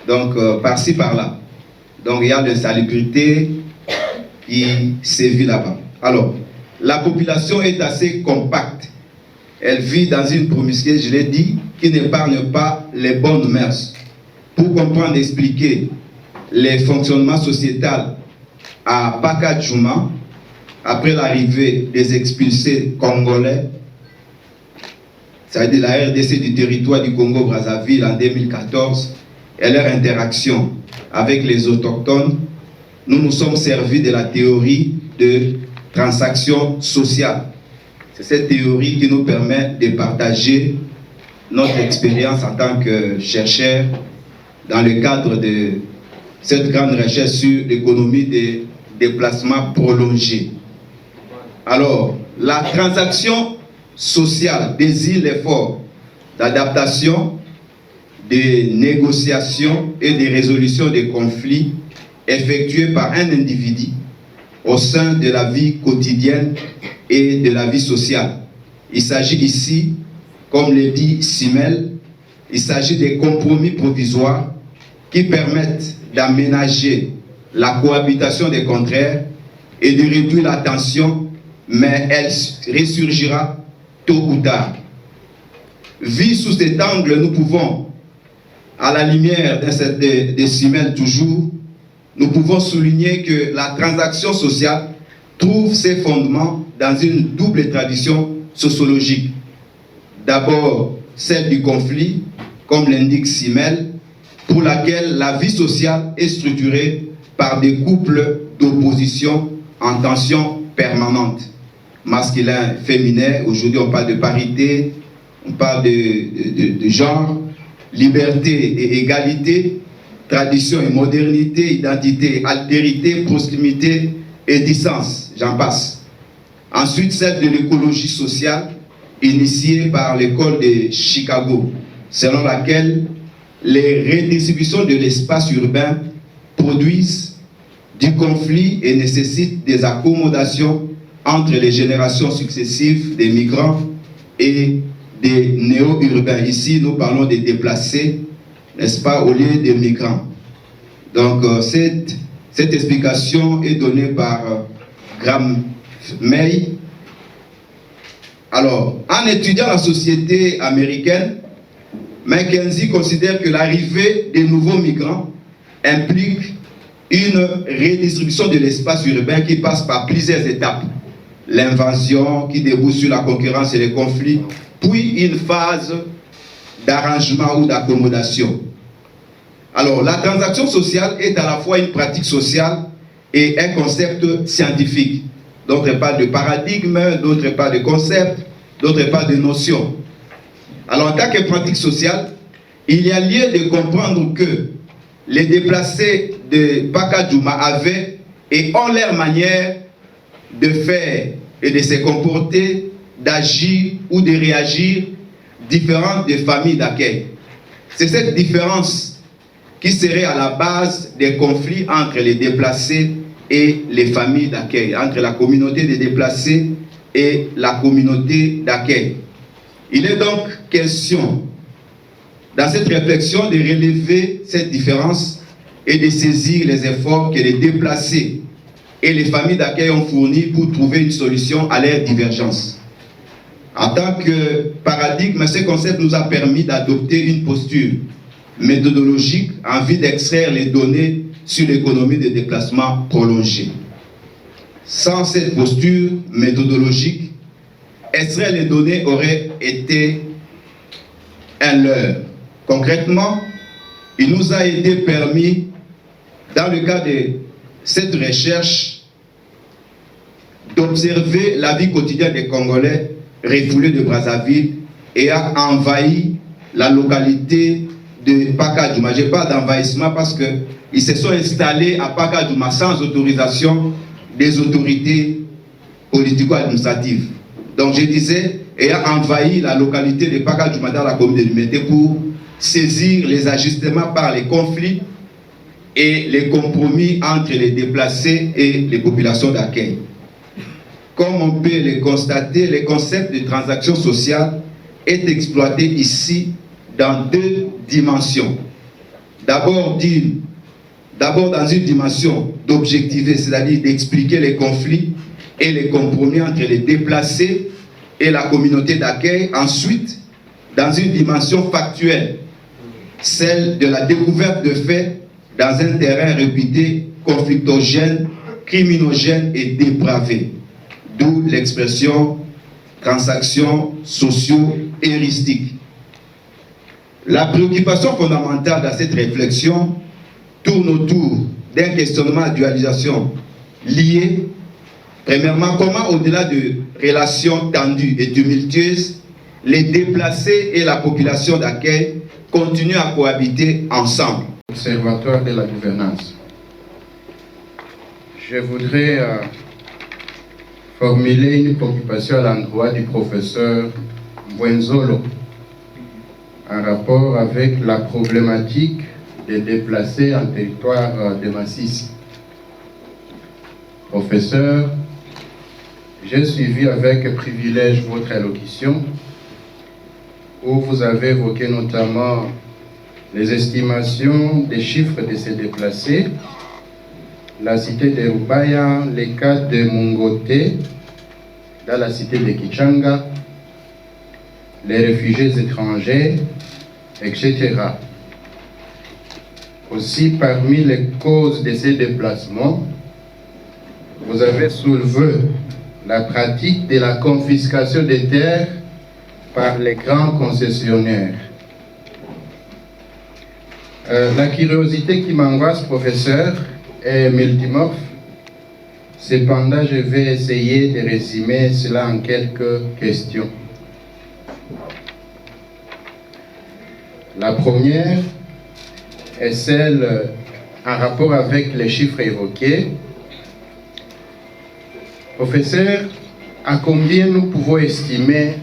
donc par-ci par-là. Donc il y a de l'insalubrité qui sévit là-bas. Alors, la population est assez compacte. Elle vit dans une promiscuité, je l'ai dit, qui n'épargne pas les bonnes mœurs. Pour comprendre et expliquer les fonctionnements sociétals à Pakajouma, après l'arrivée des expulsés congolais, c'est-à-dire la RDC du territoire du Congo-Brazzaville en 2014, et leur interaction avec les autochtones, nous nous sommes servis de la théorie de transaction sociale. C'est cette théorie qui nous permet de partager notre expérience en tant que chercheurs dans le cadre de cette grande recherche sur l'économie des déplacements prolongés. Alors, la transaction sociale désigne l'effort d'adaptation, de négociation et de résolution des conflits effectués par un individu au sein de la vie quotidienne et de la vie sociale. Il s'agit ici, comme le dit Simel, il s'agit des compromis provisoires qui permettent d'aménager la cohabitation des contraires et de réduire la tension, mais elle ressurgira tôt ou tard. Vu sous cet angle, nous pouvons, à la lumière de Simel toujours, nous pouvons souligner que la transaction sociale trouve ses fondements dans une double tradition sociologique. D'abord, celle du conflit, comme l'indique Simel, pour laquelle la vie sociale est structurée par des couples d'opposition en tension permanente. Masculin, féminin, aujourd'hui on parle de parité, on parle de genre, liberté et égalité, tradition et modernité, identité, altérité, proximité et distance, j'en passe. Ensuite, celle de l'écologie sociale, initiée par l'école de Chicago, selon laquelle les redistributions de l'espace urbain produisent du conflit et nécessitent des accommodations entre les générations successives des migrants et des néo-urbains. Ici, nous parlons des déplacés, n'est-ce pas, au lieu des migrants. Donc, cette explication est donnée par Graham May. Alors, en étudiant la société américaine, Mackenzie considère que l'arrivée des nouveaux migrants implique une redistribution de l'espace urbain qui passe par plusieurs étapes. L'invasion qui débouche sur la concurrence et les conflits, puis une phase d'arrangement ou d'accommodation. Alors, la transaction sociale est à la fois une pratique sociale et un concept scientifique. D'autres parlent de paradigme, d'autres parlent de concept, d'autres parlent de notion. Alors, en tant que pratique sociale, il y a lieu de comprendre que les déplacés de Pacadjouma avaient et ont leur manière de faire et de se comporter, d'agir ou de réagir différentes des familles d'accueil. C'est cette différence qui serait à la base des conflits entre les déplacés et les familles d'accueil, entre la communauté des déplacés et la communauté d'accueil. Il est donc question, dans cette réflexion, de relever cette différence et de saisir les efforts que les déplacés et les familles d'accueil ont fournis pour trouver une solution à leurs divergences. En tant que paradigme, ce concept nous a permis d'adopter une posture méthodologique en vue d'extraire les données sur l'économie de déplacement prolongé. Sans cette posture méthodologique, extraire les données aurait été un leurre. Concrètement, il nous a été permis, dans le cadre de cette recherche, d'observer la vie quotidienne des Congolais refoulés de Brazzaville et a envahi la localité de Pacadjouma. Je parle d'envahissement parce qu'ils se sont installés à Pacadjouma sans autorisation des autorités politico-administratives. Donc je disais, et a envahi la localité de Pacadjouma dans la commune de Limete pour saisir les ajustements par les conflits et les compromis entre les déplacés et les populations d'accueil. Comme on peut le constater, le concept de transaction sociale est exploité ici dans deux dimensions. D'abord dans une dimension d'objectiver, c'est-à-dire d'expliquer les conflits et les compromis entre les déplacés et la communauté d'accueil. Ensuite, dans une dimension factuelle, celle de la découverte de faits dans un terrain réputé conflictogène, criminogène et dépravé. D'où l'expression transaction socio-heuristique. La préoccupation fondamentale dans cette réflexion tourne autour d'un questionnement de dualisation lié, premièrement, comment au-delà de relations tendues et tumultueuses, les déplacés et la population d'accueil continuent à cohabiter ensemble. Observatoire de la gouvernance. Je voudrais formuler une préoccupation à l'endroit du professeur Bwenzolo en rapport avec la problématique des déplacés en territoire de Masisi. Professeur, j'ai suivi avec privilège votre allocution où vous avez évoqué notamment les estimations des chiffres de ces déplacés, la cité de Rubaya, les cas de Mungote, dans la cité de Kichanga, les réfugiés étrangers, etc. Aussi, parmi les causes de ces déplacements, vous avez soulevé la pratique de la confiscation des terres par les grands concessionnaires. La curiosité qui m'angoisse, professeur, est multimorphe. Cependant, je vais essayer de résumer cela en quelques questions. La première est celle en rapport avec les chiffres évoqués. Professeur, à combien nous pouvons estimer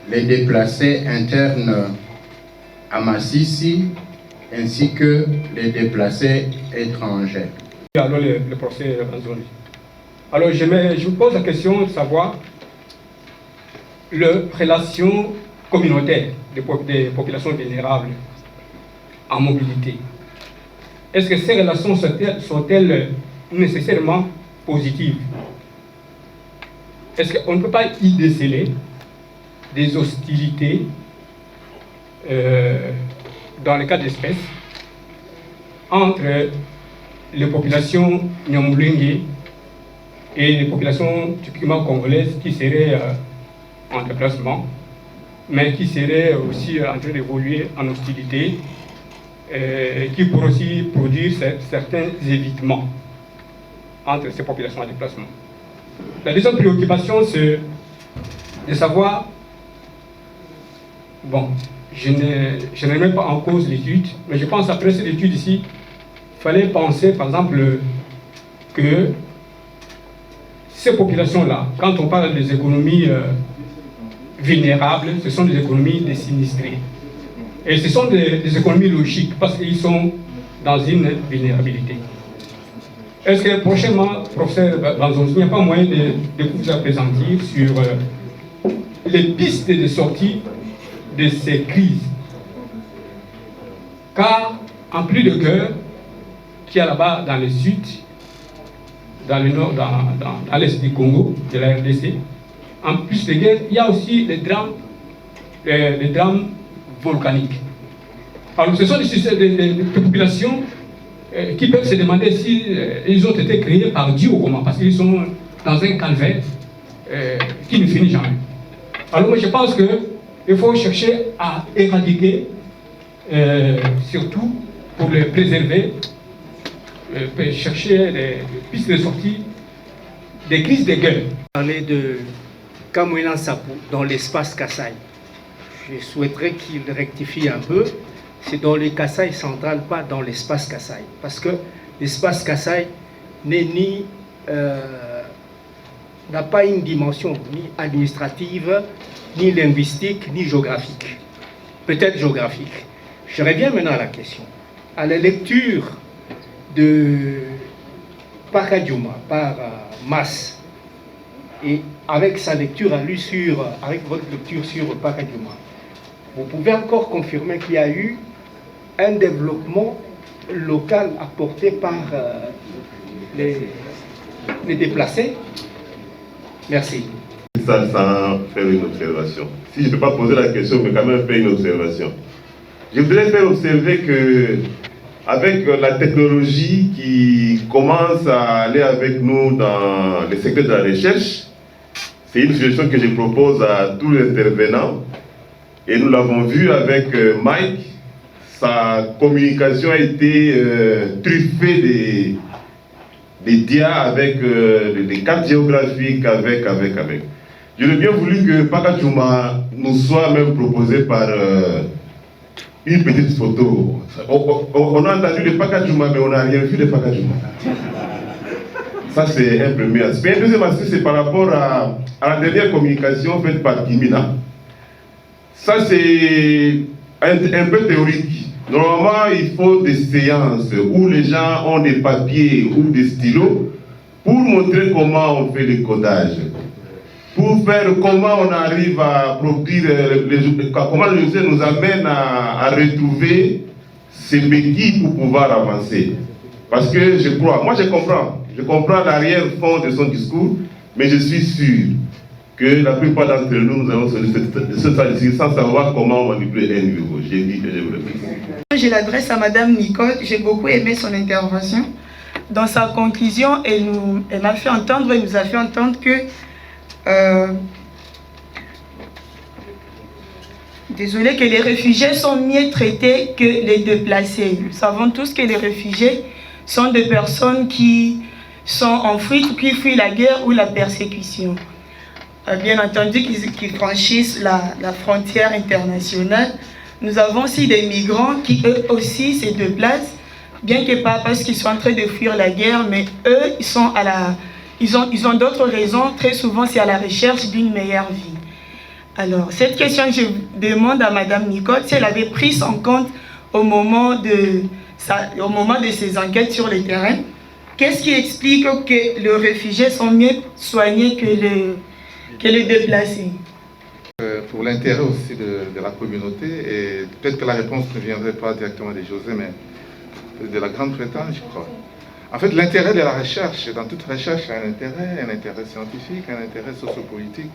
les déplacés internes à Massissi ainsi que les déplacés étrangers? Alors le professeur Anzoni. Alors je vous pose la question de savoir les relations communautaires des populations vulnérables en mobilité. Est-ce que ces relations sont-elles nécessairement positives? Est-ce qu'on ne peut pas y déceler des hostilités dans le cas d'espèces entre les populations Nyamulenge et les populations typiquement congolaises qui seraient en déplacement, mais qui seraient aussi en train d'évoluer en hostilité, qui pourraient aussi produire certains évitements entre ces populations en déplacement. La deuxième préoccupation, c'est de savoir, bon, je ne mets pas en cause l'étude, mais je pense après cette étude ici, il fallait penser par exemple que ces populations-là, quand on parle des économies vulnérables, ce sont des économies des sinistrés. Et ce sont des économies logiques parce qu'ils sont dans une vulnérabilité. Est-ce que prochainement, professeur Banzon, il n'y a pas moyen de vous appesantir sur les pistes de sortie de ces crises? Car en plus de guerre qu'il y a là-bas dans le sud, dans le nord, dans l'est du Congo, de la RDC, en plus de guerre, il y a aussi les drames volcaniques. Alors ce sont des populations qui peuvent se demander si ils ont été créés par Dieu ou comment, parce qu'ils sont dans un calvaire qui ne finit jamais. Alors moi je pense qu'il faut chercher à éradiquer, surtout pour les préserver, chercher des pistes de sortie des crises de guerre. Parler de Kamouina Sapou dans l'espace Kasaï. Je souhaiterais qu'il rectifie un peu. C'est dans le Kasaï central, pas dans l'espace Kasaï. Parce que l'espace Kasaï n'a pas une dimension ni administrative, ni linguistique, ni géographique. Peut-être géographique. Je reviens maintenant à la question. À la lecture de Pakadjouma par Mas, et avec sa lecture à lui avec votre lecture sur Pakadjouma, vous pouvez encore confirmer qu'il y a eu un développement local apporté par les déplacés? Merci. Sans faire une observation. Si je ne peux pas poser la question, mais quand même faire une observation. Je voudrais faire observer que avec la technologie qui commence à aller avec nous dans le secteur de la recherche, c'est une suggestion que je propose à tous les intervenants. Et nous l'avons vu avec Mike, sa communication a été truffée des dias avec des cartes géographiques, avec. J'aurais bien voulu que Pakadjouma nous soit même proposé par une petite photo. On a entendu de Pakadjouma, mais on n'a rien vu de Pakadjouma. Ça, c'est un premier aspect. Un deuxième aspect, c'est par rapport à la dernière communication faite par Kimina. Ça, c'est un peu théorique. Normalement, il faut des séances où les gens ont des papiers ou des stylos pour montrer comment on fait le codage, pour faire comment on arrive à produire, comment le logiciel nous amène à retrouver ces béquilles pour pouvoir avancer. Parce que je crois, moi je comprends l'arrière-fond de son discours, mais je suis sûr que la plupart d'entre nous allons se sans savoir comment manipuler un niveau. J'ai dit que je vous remercie. Je l'adresse à Madame Nicole. J'ai beaucoup aimé son intervention. Dans sa conclusion, elle nous a fait entendre que que les réfugiés sont mieux traités que les déplacés. Nous savons tous que les réfugiés sont des personnes qui sont en fuite, qui fuient la guerre ou la persécution. Bien entendu qu'ils franchissent la frontière internationale, Nous avons aussi des migrants qui eux aussi se déplacent, bien que pas parce qu'ils sont en train de fuir la guerre, mais eux, ils ont d'autres raisons. Très souvent, c'est à la recherche d'une meilleure vie. Alors, cette question, je demande à Madame Nicole si elle avait pris en compte au moment de ses enquêtes sur le terrain. Qu'est-ce qui explique que les réfugiés sont mieux soignés que les déplacés? Pour l'intérêt aussi de la communauté, et peut-être que la réponse ne viendrait pas directement de José, mais de la Grande-Bretagne, je crois. En fait, l'intérêt de la recherche, dans toute recherche, il y a un intérêt scientifique, un intérêt sociopolitique.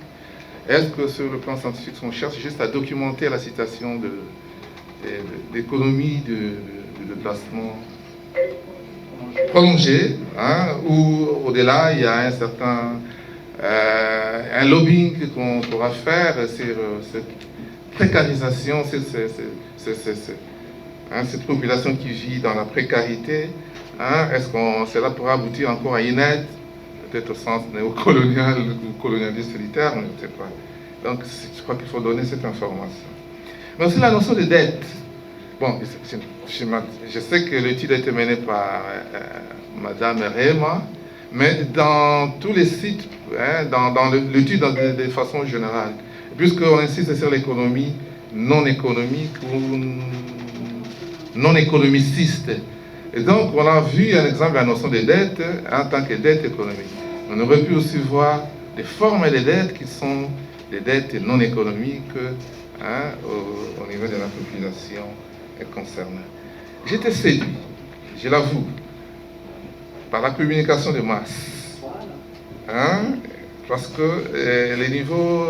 Est-ce que sur le plan scientifique, on cherche juste à documenter la situation d'économie, de déplacement prolongé, hein, ou au-delà, il y a un certain un lobbying qu'on pourra faire sur cette précarisation, cette population qui vit dans la précarité. Hein, est-ce que cela pourra aboutir encore à une aide, peut-être au sens néocolonial ou colonialiste solitaire, on ne sait pas. Donc je crois qu'il faut donner cette information. Mais aussi la notion de dette. Bon, je sais que l'étude a été menée par Madame Réma, mais dans tous les sites, hein, dans l'étude de façon générale, puisqu'on insiste sur l'économie non économique ou non économiciste. Et donc, on a vu un exemple de la notion de dette en tant que dette économique. On aurait pu aussi voir des formes de dettes qui sont des dettes non économiques, hein, au niveau de la population concernée. J'étais séduit, je l'avoue, par la communication de masse. Hein, parce que les niveaux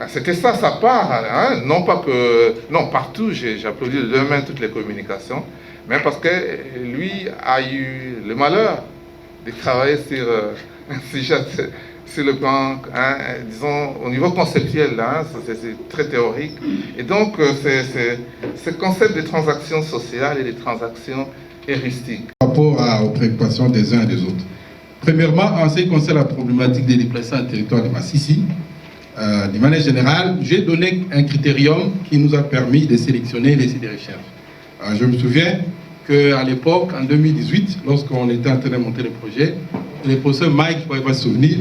c'était ça, sa part. Hein, non pas que... Non, partout, j'applaudis de deux mains toutes les communications, mais parce que lui a eu le malheur de travailler sur un sujet sur le plan, hein, disons, au niveau conceptuel, hein, c'est très théorique. Et donc, ce concept de transactions sociales et de transactions heuristiques. Par rapport aux préoccupations des uns et des autres. Premièrement, en ce qui concerne la problématique des déplacés en territoire de Massissi, de manière générale, j'ai donné un critérium qui nous a permis de sélectionner les sites de recherche. Je me souviens qu'à l'époque, en 2018, lorsqu'on était en train de monter le projet, le professeur Mike, pour se souvenir,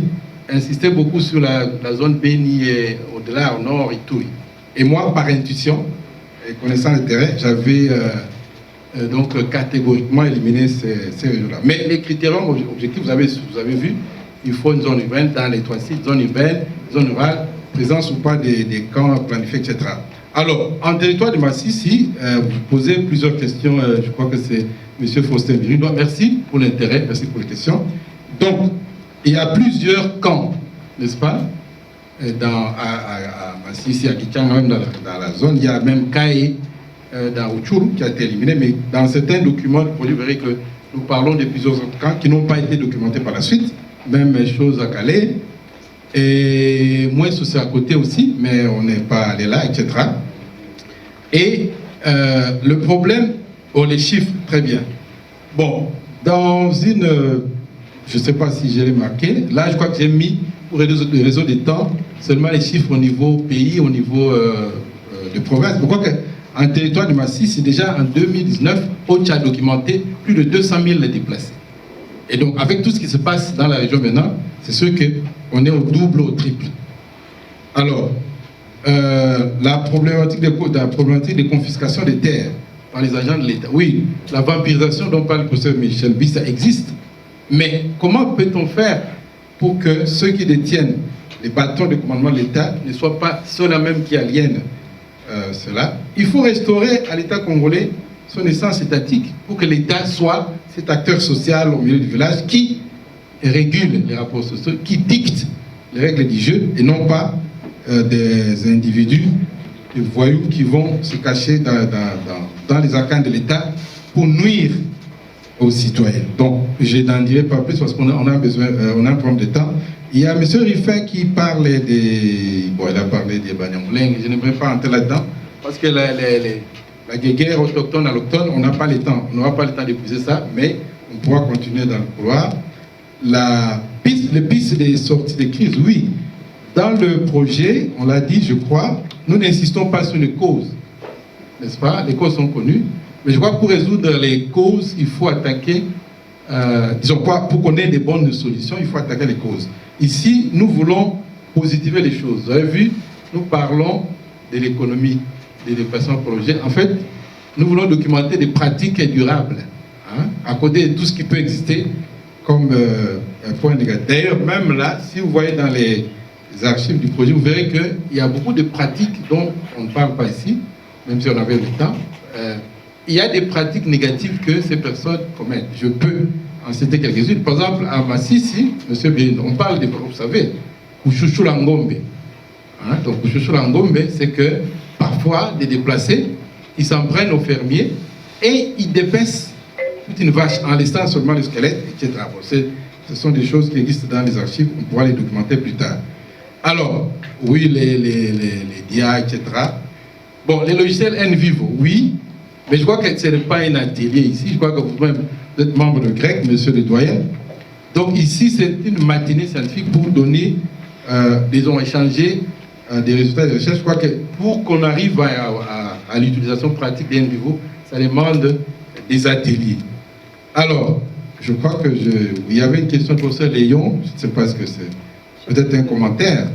insistait beaucoup sur la zone Béni et au-delà, au nord et tout. Et moi, par intuition, et connaissant le terrain, j'avais donc catégoriquement éliminé ces régions-là. Mais les critériums objectifs, vous avez vu, il faut une zone urbaine dans les 3 sites, zone urbaine, zone rurale, présence ou pas des camps planifiés, etc. Alors, en territoire de Massissi, vous posez plusieurs questions, je crois que c'est M. Faustin Virudois. Merci pour l'intérêt, merci pour les questions. Donc, il y a plusieurs camps, n'est-ce pas, à Massissi, à Kichanga, même dans la zone. Il y a même Kaye, dans Uchuru, qui a été éliminé, mais dans certains documents, vous verrez que nous parlons de plusieurs autres camps qui n'ont pas été documentés par la suite. Même chose à Calais, et moins c'est à côté aussi, mais on n'est pas allé là, etc. Et le problème, les chiffres, très bien. Bon, dans une, je ne sais pas si j'ai remarqué, là je crois que j'ai mis pour le réseau des temps seulement les chiffres au niveau pays, au niveau de province. Pourquoi qu'en territoire de Massissi, c'est déjà en 2019, OCHA a documenté plus de 200 000 déplacés. Et donc, avec tout ce qui se passe dans la région maintenant, c'est sûr qu'on est au double, au triple. Alors, la problématique des confiscations des terres par les agents de l'État. Oui, la vampirisation dont parle le professeur Michel Bis, ça existe. Mais comment peut-on faire pour que ceux qui détiennent les bâtons de commandement de l'État ne soient pas ceux-là même qui aliènent cela? Il faut restaurer à l'État congolais son essence étatique pour que l'État soit cet acteur social au milieu du village qui régule les rapports sociaux, qui dicte les règles du jeu et non pas des individus, des voyous qui vont se cacher dans les arcanes de l'État pour nuire aux citoyens. Donc, je n'en dirai pas plus parce qu'on a besoin, on a un problème de temps. Il y a M. Riffin qui parlait des... Bon, il a parlé des Banyamuleng, je n'aimerais pas entrer là-dedans parce que la guerre autochtone, allochtone, on n'a pas le temps. On n'aura pas le temps d'épuiser ça, mais on pourra continuer dans le couloir. Les pistes des sorties de crise, oui. dans le projet, on l'a dit, je crois, nous n'insistons pas sur les causes, n'est-ce pas? Les causes sont connues, mais je crois que pour résoudre les causes, il faut attaquer, disons quoi, pour qu'on ait des bonnes solutions, il faut attaquer les causes. Ici, nous voulons positiver les choses. Vous avez vu, nous parlons de l'économie des déplacements prolongés. En fait, nous voulons documenter des pratiques durables, hein, à côté de tout ce qui peut exister comme un point négatif. D'ailleurs, même là, si vous voyez dans les archives du projet, vous verrez qu'il y a beaucoup de pratiques dont on ne parle pas ici, même si on avait le temps. Il y a des pratiques négatives que ces personnes commettent. Je peux en citer quelques-unes. Par exemple, à Massissi, M. Bien, on parle de, vous savez, Kouchouchou Langombe. Hein, donc, Kouchouchou Langombe, c'est que parfois, des déplacés, ils s'en prennent aux fermiers et ils dépecent toute une vache en laissant seulement le squelette, etc. Bon, ce sont des choses qui existent dans les archives, on pourra les documenter plus tard. Alors, oui, les DIA, etc. Bon, les logiciels NVivo, oui, mais je crois que ce n'est pas un atelier ici. Je crois que vous-même êtes membre de GREC, monsieur le doyen. Donc ici, c'est une matinée scientifique pour donner, disons, échanger des résultats de recherche. Je crois que pour qu'on arrive à l'utilisation pratique des NVivo, ça demande des ateliers. Alors, je crois que il y avait une question pour professeur Léon, je ne sais pas ce que c'est. Peut-être un commentaire,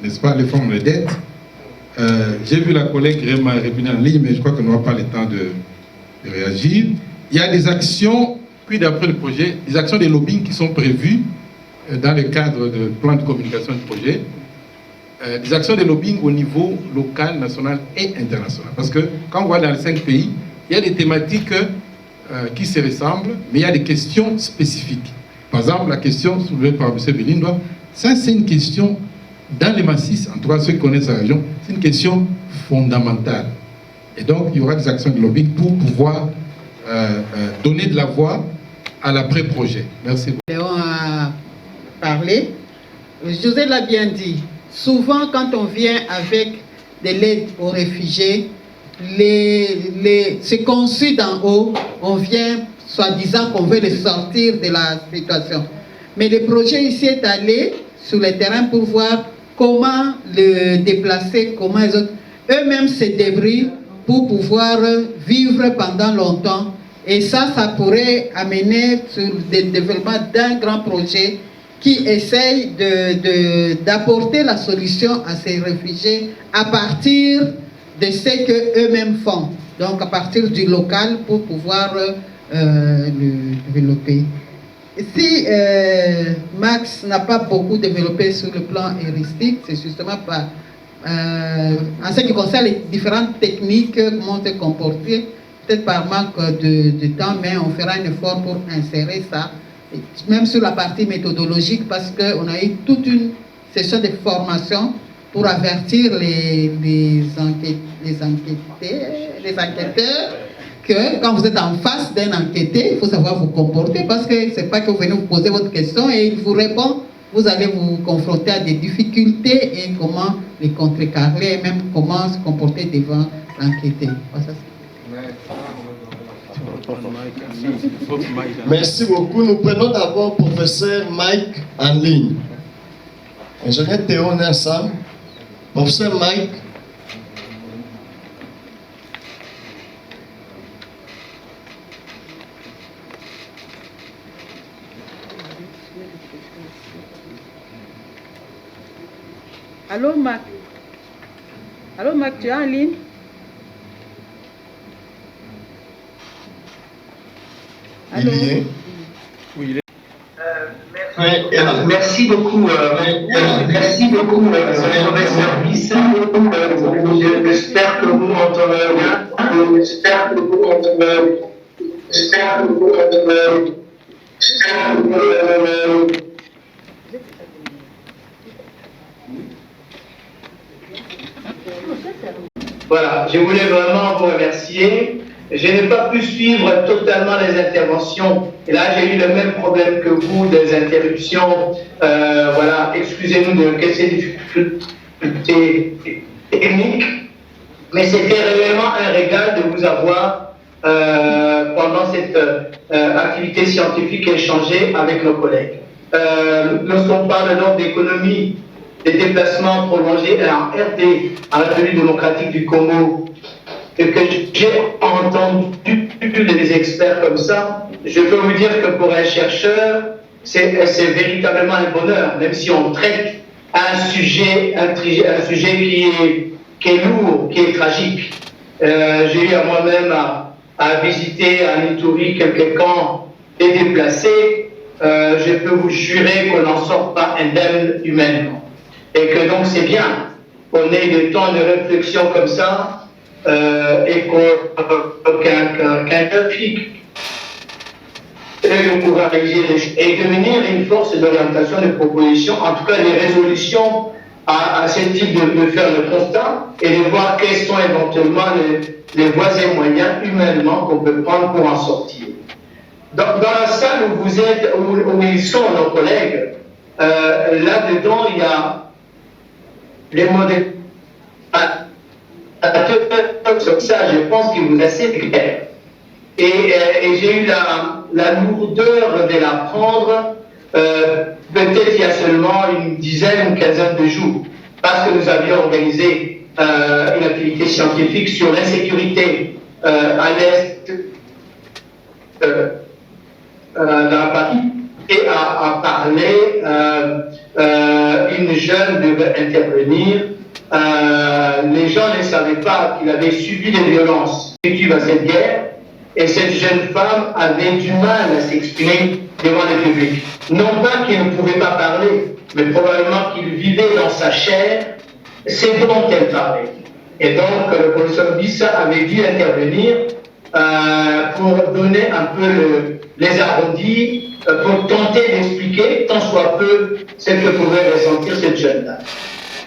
n'est-ce pas, les formes de dette. J'ai vu la collègue Réma répondre en ligne, mais je crois qu'on n'aura pas le temps de réagir. Il y a des actions, puis d'après le projet, des actions de lobbying qui sont prévues dans le cadre du plan de communication du projet. Des actions de lobbying au niveau local, national et international. Parce que quand on voit dans les 5 pays, il y a des thématiques qui se ressemblent, mais il y a des questions spécifiques. Par exemple, la question soulevée par M. Belindois, ça c'est une question dans les massifs, en tout cas ceux qui connaissent la région, c'est une question fondamentale. Et donc il y aura des actions de lobbying pour pouvoir donner de la voix à l'après-projet. Merci beaucoup. Léon a parlé. José l'a bien dit. Souvent, quand on vient avec de l'aide aux réfugiés, c'est conçu d'en haut, on vient soi-disant qu'on veut les sortir de la situation. Mais le projet ici est allé sur le terrain pour voir comment le déplacer, comment les autres eux-mêmes se débrouillent pour pouvoir vivre pendant longtemps. Et ça pourrait amener sur le développement d'un grand projet qui essaye d'apporter la solution à ces réfugiés à partir de ce qu'eux-mêmes font. Donc à partir du local pour pouvoir le développer. Si Max n'a pas beaucoup développé sur le plan heuristique, c'est justement pas en ce qui concerne les différentes techniques, comment se comporter, peut-être par manque de temps, mais on fera un effort pour insérer ça, même sur la partie méthodologique, parce qu'on a eu toute une session de formation pour avertir les enquêteurs que quand vous êtes en face d'un enquêté, il faut savoir vous comporter, parce que c'est pas que vous venez vous poser votre question et il vous répond, vous allez vous confronter à des difficultés et comment les contrecarrer, et même comment se comporter devant l'enquêté. Merci beaucoup. Nous prenons d'abord professeur Mike en ligne. Ingénieur Théo, on est ensemble. Professeur Mike. Allô Mac. Allô Mac, tu es en ligne? Allô? Oui, il est. Merci beaucoup. Merci beaucoup, mauvais service. J'espère que vous m'entendez bien. J'espère que vous m'entendez. J'espère que vous m'entendez. Voilà, je voulais vraiment vous remercier. Je n'ai pas pu suivre totalement les interventions. Et là, j'ai eu le même problème que vous, des interruptions. Voilà, excusez-nous de ces difficultés techniques. Mais c'était réellement un régal de vous avoir pendant cette activité scientifique échangée avec nos collègues. Lorsqu'on parle donc d'économie des déplacements prolongés en RD, en République démocratique du Congo, et que j'ai entendu des experts comme ça, je peux vous dire que pour un chercheur, c'est véritablement un bonheur, même si on traite un sujet qui est lourd, qui est tragique. J'ai eu à moi-même à visiter à Ituri quelques camps des déplacés. Je peux vous jurer qu'on n'en sort pas indemne humainement. Et que donc c'est bien qu'on ait des temps de réflexion comme ça et qu'un trafic et devenir une force d'orientation de proposition, en tout cas les résolutions à ce type de faire le constat et de voir quels sont éventuellement les voies et moyens humainement qu'on peut prendre pour en sortir. Dans la salle où vous êtes, où ils sont nos collègues, là-dedans il y a les modèles. Sur ça, je pense qu'il vous est assez clair. Et j'ai eu la lourdeur de l'apprendre peut-être il y a seulement une dizaine, une quinzaine de jours, parce que nous avions organisé une activité scientifique sur l'insécurité à l'est dans Paris, et à parler, une jeune devait intervenir. Les gens ne savaient pas qu'il avait subi des violences suite à cette guerre, et cette jeune femme avait du mal à s'exprimer devant le public. Non pas qu'il ne pouvait pas parler, mais probablement qu'il vivait dans sa chair ce dont elle parlait. Et donc le professeur Bissa avait dû intervenir pour donner un peu les arrondis, pour tenter d'expliquer tant soit peu ce que pouvait ressentir cette jeune dame.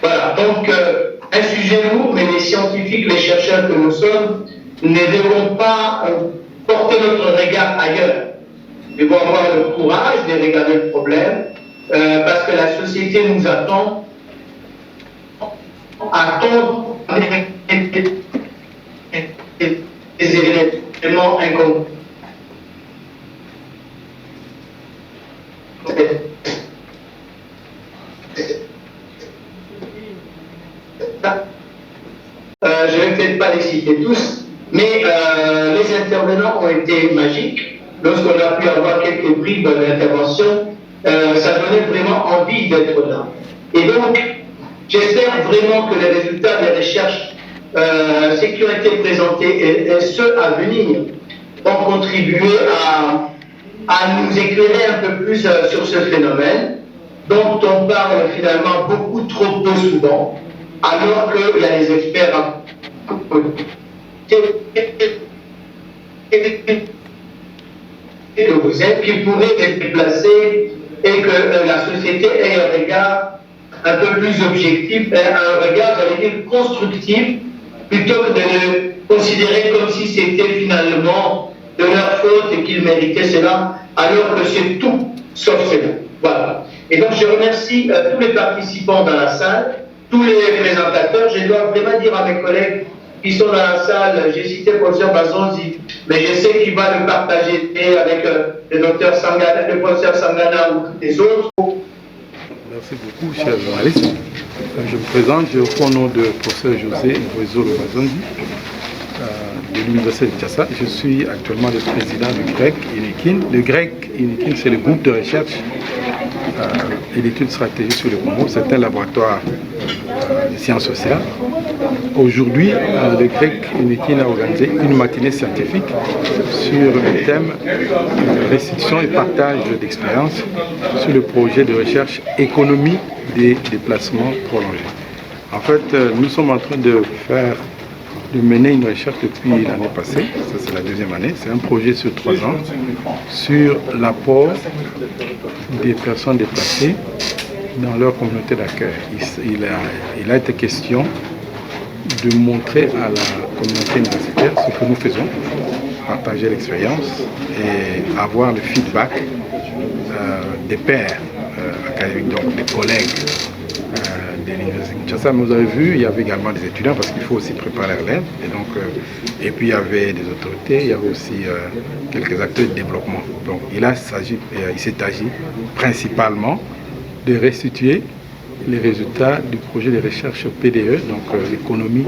Voilà, donc un sujet lourd, mais les scientifiques, les chercheurs que nous sommes, ne devons pas porter notre regard ailleurs. Nous devons avoir le courage de regarder le problème, parce que la société nous attend des éléments incompris. Je ne vais peut-être pas les citer tous, mais les intervenants ont été magiques. Lorsqu'on a pu avoir quelques bribes d'intervention, ça donnait vraiment envie d'être là. Et donc, j'espère vraiment que les résultats des recherches qui ont été présentés et ceux à venir vont contribuer à nous éclairer un peu plus sur ce phénomène dont on parle finalement beaucoup trop peu souvent, alors qu'il y a des experts que vous êtes, qui pourraient être déplacés et que la société ait un regard un peu plus objectif, un regard, j'allais dire, constructif, plutôt que de le considérer comme si c'était finalement de leur faute et qu'ils méritaient cela, alors que c'est tout sauf cela. Voilà. Et donc je remercie tous les participants dans la salle, tous les présentateurs. Je dois vraiment dire à mes collègues qui sont dans la salle, j'ai cité le professeur Bazonzi, mais je sais qu'il va le partager avec le docteur Sangana, le professeur Sangana ou les autres. Merci beaucoup, chers journalistes. Je me présente, je reprends au nom de professeur José Ngoezolo Bazonzi de l'Université de Kinshasa. Je suis actuellement le président du GREC INEKIN. Le GREC INEKIN, c'est le groupe de recherche et d'études stratégiques sur le Congo. C'est un laboratoire de sciences sociales. Aujourd'hui, le GREC INEKIN a organisé une matinée scientifique sur le thème restitution et partage d'expériences sur le projet de recherche économie des déplacements prolongés. En fait, nous sommes en train de mener une recherche depuis l'année passée, ça c'est la deuxième année, c'est un projet sur 3 ans, sur l'apport des personnes déplacées dans leur communauté d'accueil. Il a été question de montrer à la communauté universitaire ce que nous faisons, partager l'expérience et avoir le feedback des pairs académiques, donc des collègues de l'Université de Kinshasa. Vous avez vu, il y avait également des étudiants parce qu'il faut aussi préparer l'élève. Et puis il y avait des autorités, il y avait aussi quelques acteurs de développement. Donc il s'est agi principalement de restituer les résultats du projet de recherche PDE, donc l'économie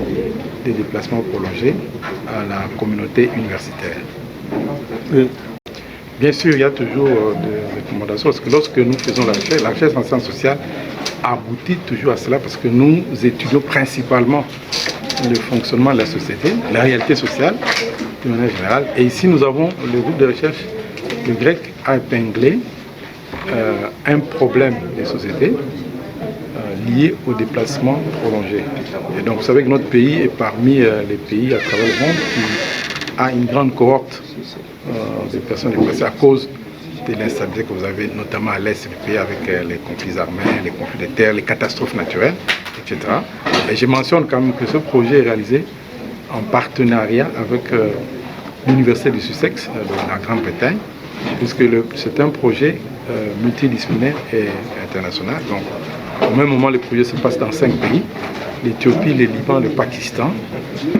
des déplacements prolongés à la communauté universitaire. Bien sûr, il y a toujours des recommandations, parce que lorsque nous faisons la recherche en sciences sociales aboutit toujours à cela, parce que nous étudions principalement le fonctionnement de la société, la réalité sociale, de manière générale. Et ici, nous avons le groupe de recherche, le GREC, a épinglé un problème des sociétés lié au déplacement prolongé. Et donc, vous savez que notre pays est parmi les pays à travers le monde qui a une grande cohorte de personnes déplacées à cause de l'instabilité que vous avez, notamment à l'est du pays, avec les conflits armés, les conflits de terre, les catastrophes naturelles, etc. Et je mentionne quand même que ce projet est réalisé en partenariat avec l'Université du Sussex de la Grande-Bretagne, puisque c'est un projet multidisciplinaire et international. Donc, au même moment, le projet se passe dans 5 pays, l'Éthiopie, le Liban, le Pakistan,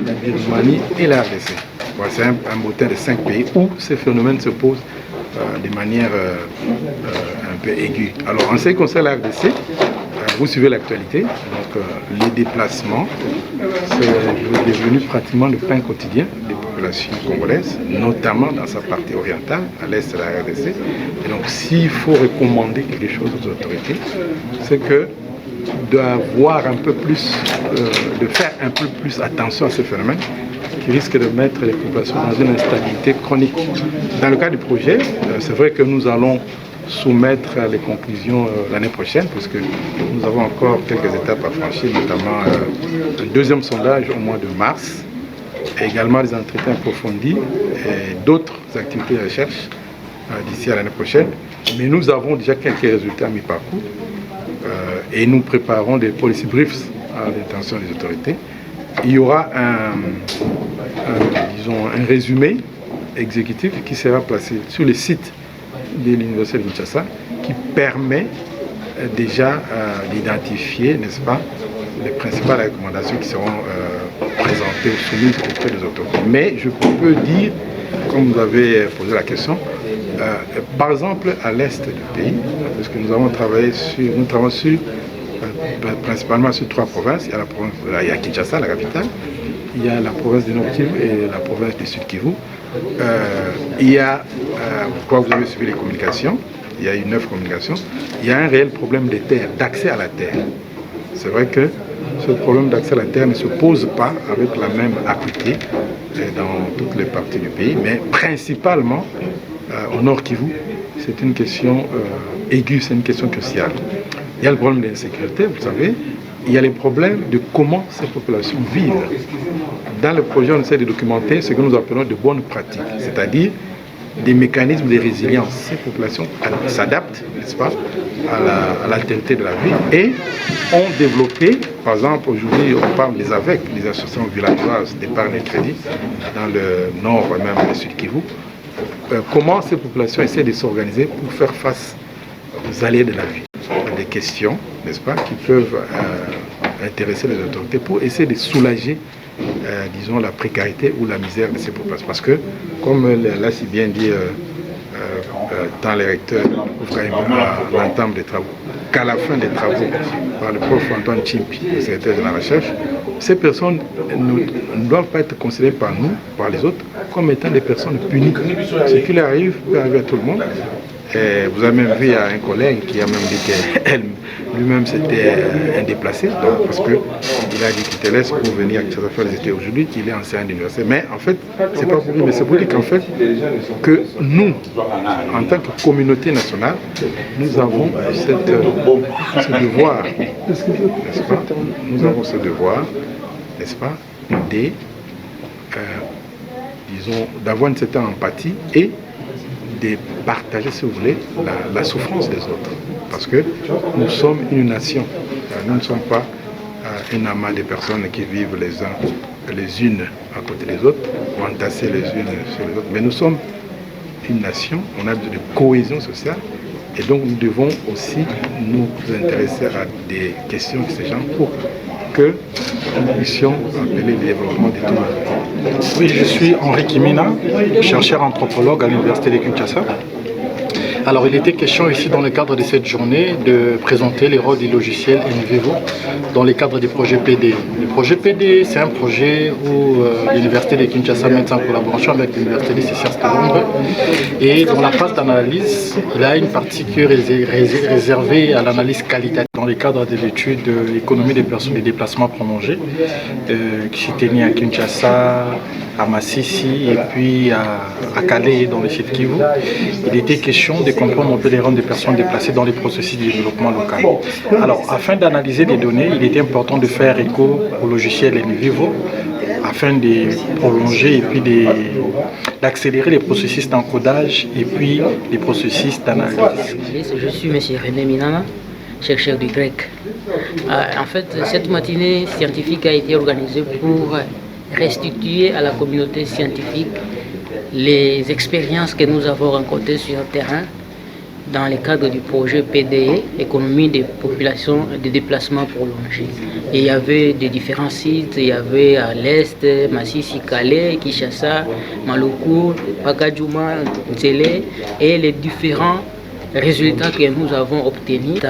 la Birmanie et la RDC. Voilà, c'est un moteur de 5 pays où ces phénomènes se posent de manière un peu aiguë. Alors, en ce qui concerne la RDC, vous suivez l'actualité, donc les déplacements, c'est devenu pratiquement le pain quotidien des populations congolaises, notamment dans sa partie orientale, à l'est de la RDC. Et donc, s'il faut recommander quelque chose aux autorités, c'est que d'avoir un peu plus, de faire un peu plus attention à ces phénomènes qui risquent de mettre les populations dans une instabilité chronique. Dans le cas du projet, c'est vrai que nous allons soumettre les conclusions l'année prochaine, puisque nous avons encore quelques étapes à franchir, notamment un deuxième sondage au mois de mars, et également des entretiens approfondis et d'autres activités de recherche d'ici à l'année prochaine. Mais nous avons déjà quelques résultats à mi-parcours et nous préparons des policy briefs à l'intention des autorités. Il y aura disons, un résumé exécutif qui sera placé sur le site de l'Université de Kinshasa, qui permet déjà d'identifier, n'est-ce pas, les principales recommandations qui seront présentées ou soumises auprès des autorités. Mais je peux dire, comme vous avez posé la question, par exemple à l'est du pays, parce que nous travaillons principalement sur 3 provinces. Il y a Kinshasa, la capitale, il y a la province du Nord Kivu et la province du Sud Kivu. Il y a, pourquoi vous avez suivi les communications, il y a eu 9 communications, il y a un réel problème de terre, d'accès à la terre. C'est vrai que ce problème d'accès à la terre ne se pose pas avec la même acuité dans toutes les parties du pays, mais principalement au Nord Kivu, c'est une question aiguë, c'est une question cruciale. Il y a le problème de l'insécurité, vous savez, il y a les problèmes de comment ces populations vivent. Dans le projet, on essaie de documenter ce que nous appelons de bonnes pratiques, c'est-à-dire des mécanismes de résilience. Ces populations s'adaptent, n'est-ce pas, à l'altérité de la vie et ont développé, par exemple, aujourd'hui, on parle des AVEC, les associations villageoises d'épargne et crédit, dans le nord et même le sud Kivu. Comment ces populations essaient de s'organiser pour faire face aux aléas de la vie. Des questions, n'est-ce pas, qui peuvent intéresser les autorités pour essayer de soulager, disons, la précarité ou la misère de ces populations. Parce que, comme l'a si bien dit tant les recteurs à l'entame des travaux, qu'à la fin des travaux, par le prof Antoine Chimpi, le secrétaire de la recherche, ces personnes ne doivent pas être considérées par nous, par les autres, comme étant des personnes punies. Ce qui leur arrive peut arriver à tout le monde. Et vous avez même vu un collègue qui a même dit que lui-même c'était un déplacé, donc parce qu'il a dit qu'il te laisse pour venir faire les études aujourd'hui, qu'il est enseignant d'université. Mais en fait, c'est pas pour lui, mais c'est pour dire qu'en fait, que nous, en tant que communauté nationale, nous avons ce devoir, n'est-ce pas? Nous avons ce devoir, n'est-ce pas, disons, d'avoir une certaine empathie et de partager, si vous voulez, la souffrance des autres. Parce que nous sommes une nation. Nous ne sommes pas un amas de personnes qui vivent les unes à côté des autres, ou entassées les unes sur les autres. Mais nous sommes une nation, on a besoin de cohésion sociale, et donc nous devons aussi nous intéresser à des questions de ces gens pour que nous puissions appeler le développement de tout le monde. Oui, je suis Henri Kimina, chercheur anthropologue à l'Université de Kinshasa. Alors, il était question ici, dans le cadre de cette journée, de présenter les rôles du logiciel NVivo dans le cadre du projet PD. Le projet PD, c'est un projet où l'Université de Kinshasa met en collaboration avec l'Université de Césaire-Stalombe. Et dans la phase d'analyse, il a une partie qui est réservée à l'analyse qualitative dans le cadre de l'étude de l'économie des personnes des déplacements prolongés, qui s'est tenue à Kinshasa, à Massissi et puis à Calais dans le site Kivu. Il était question de comprendre un peu les rôles des personnes déplacées dans les processus de développement local. Alors, afin d'analyser les données, il était important de faire écho au logiciel NVivo afin de prolonger et puis d'accélérer les processus d'encodage et puis les processus d'analyse. Je suis M. René Minana, chercheur du grec. En fait, cette matinée scientifique a été organisée pour restituer à la communauté scientifique les expériences que nous avons rencontrées sur le terrain dans le cadre du projet PDE, économie des populations et des déplacements prolongés. Et il y avait des différents sites, il y avait à l'est, Massissi, Calais, Kinshasa, Maluku, Pakadjouma, Nzélé, et les différents résultats que nous avons obtenus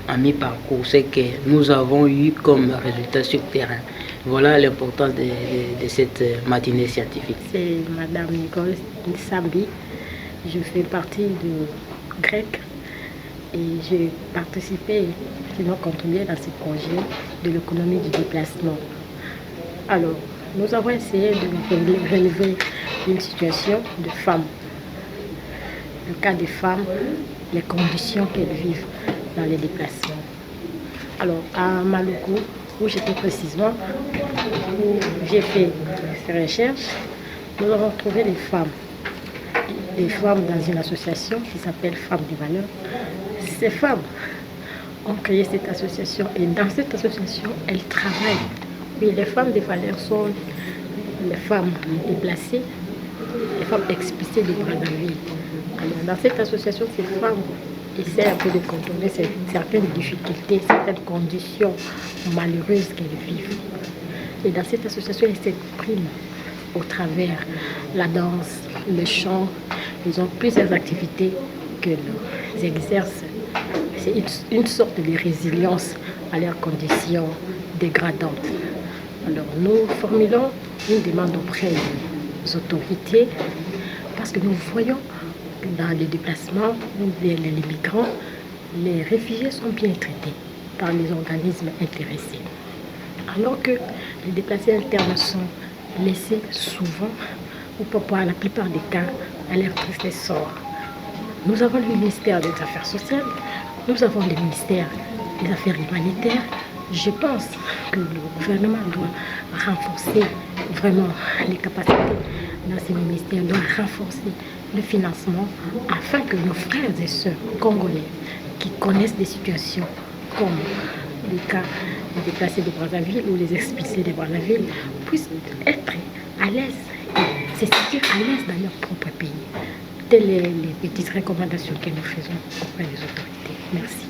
à mi-parcours, c'est que nous avons eu comme résultat sur le terrain. Voilà l'importance de cette matinée scientifique. C'est Madame Nicole Sambi. Je fais partie du grec et j'ai participé, sinon contribué dans ce projet de l'économie du déplacement. Alors, nous avons essayé de relever une situation de femmes. Le cas des femmes, les conditions qu'elles vivent dans les déplacements. Alors, à Maluku, où j'étais précisément, où j'ai fait ces recherches, nous avons trouvé des femmes dans une association qui s'appelle Femmes de Valeur. Ces femmes ont créé cette association et dans cette association, elles travaillent. Oui, les femmes de valeur sont les femmes déplacées, les femmes expulsées de Brazzaville. Alors, dans cette association, ces femmes essaient un peu de contourner certaines difficultés, certaines conditions malheureuses qu'elles vivent. Et dans cette association, elles s'expriment au travers la danse, le chant. Ils ont plusieurs activités qu'elles exercent. C'est une sorte de résilience à leurs conditions dégradantes. Alors nous formulons une demande auprès des autorités parce que nous voyons que dans les déplacements, les migrants, les réfugiés sont bien traités par les organismes intéressés. Alors que les déplacés internes sont laissés souvent, ou pour la plupart des cas, à leur triste sort. Nous avons le ministère des Affaires sociales, nous avons le ministère des Affaires humanitaires. Je pense que le gouvernement doit renforcer vraiment les capacités dans ces ministères, doit renforcer le financement afin que nos frères et sœurs congolais qui connaissent des situations comme le cas des déplacés de Brazzaville ou les expulsés de Brazzaville puissent être à l'aise et se sentir à l'aise dans leur propre pays. Telles sont les petites recommandations que nous faisons auprès des autorités. Merci.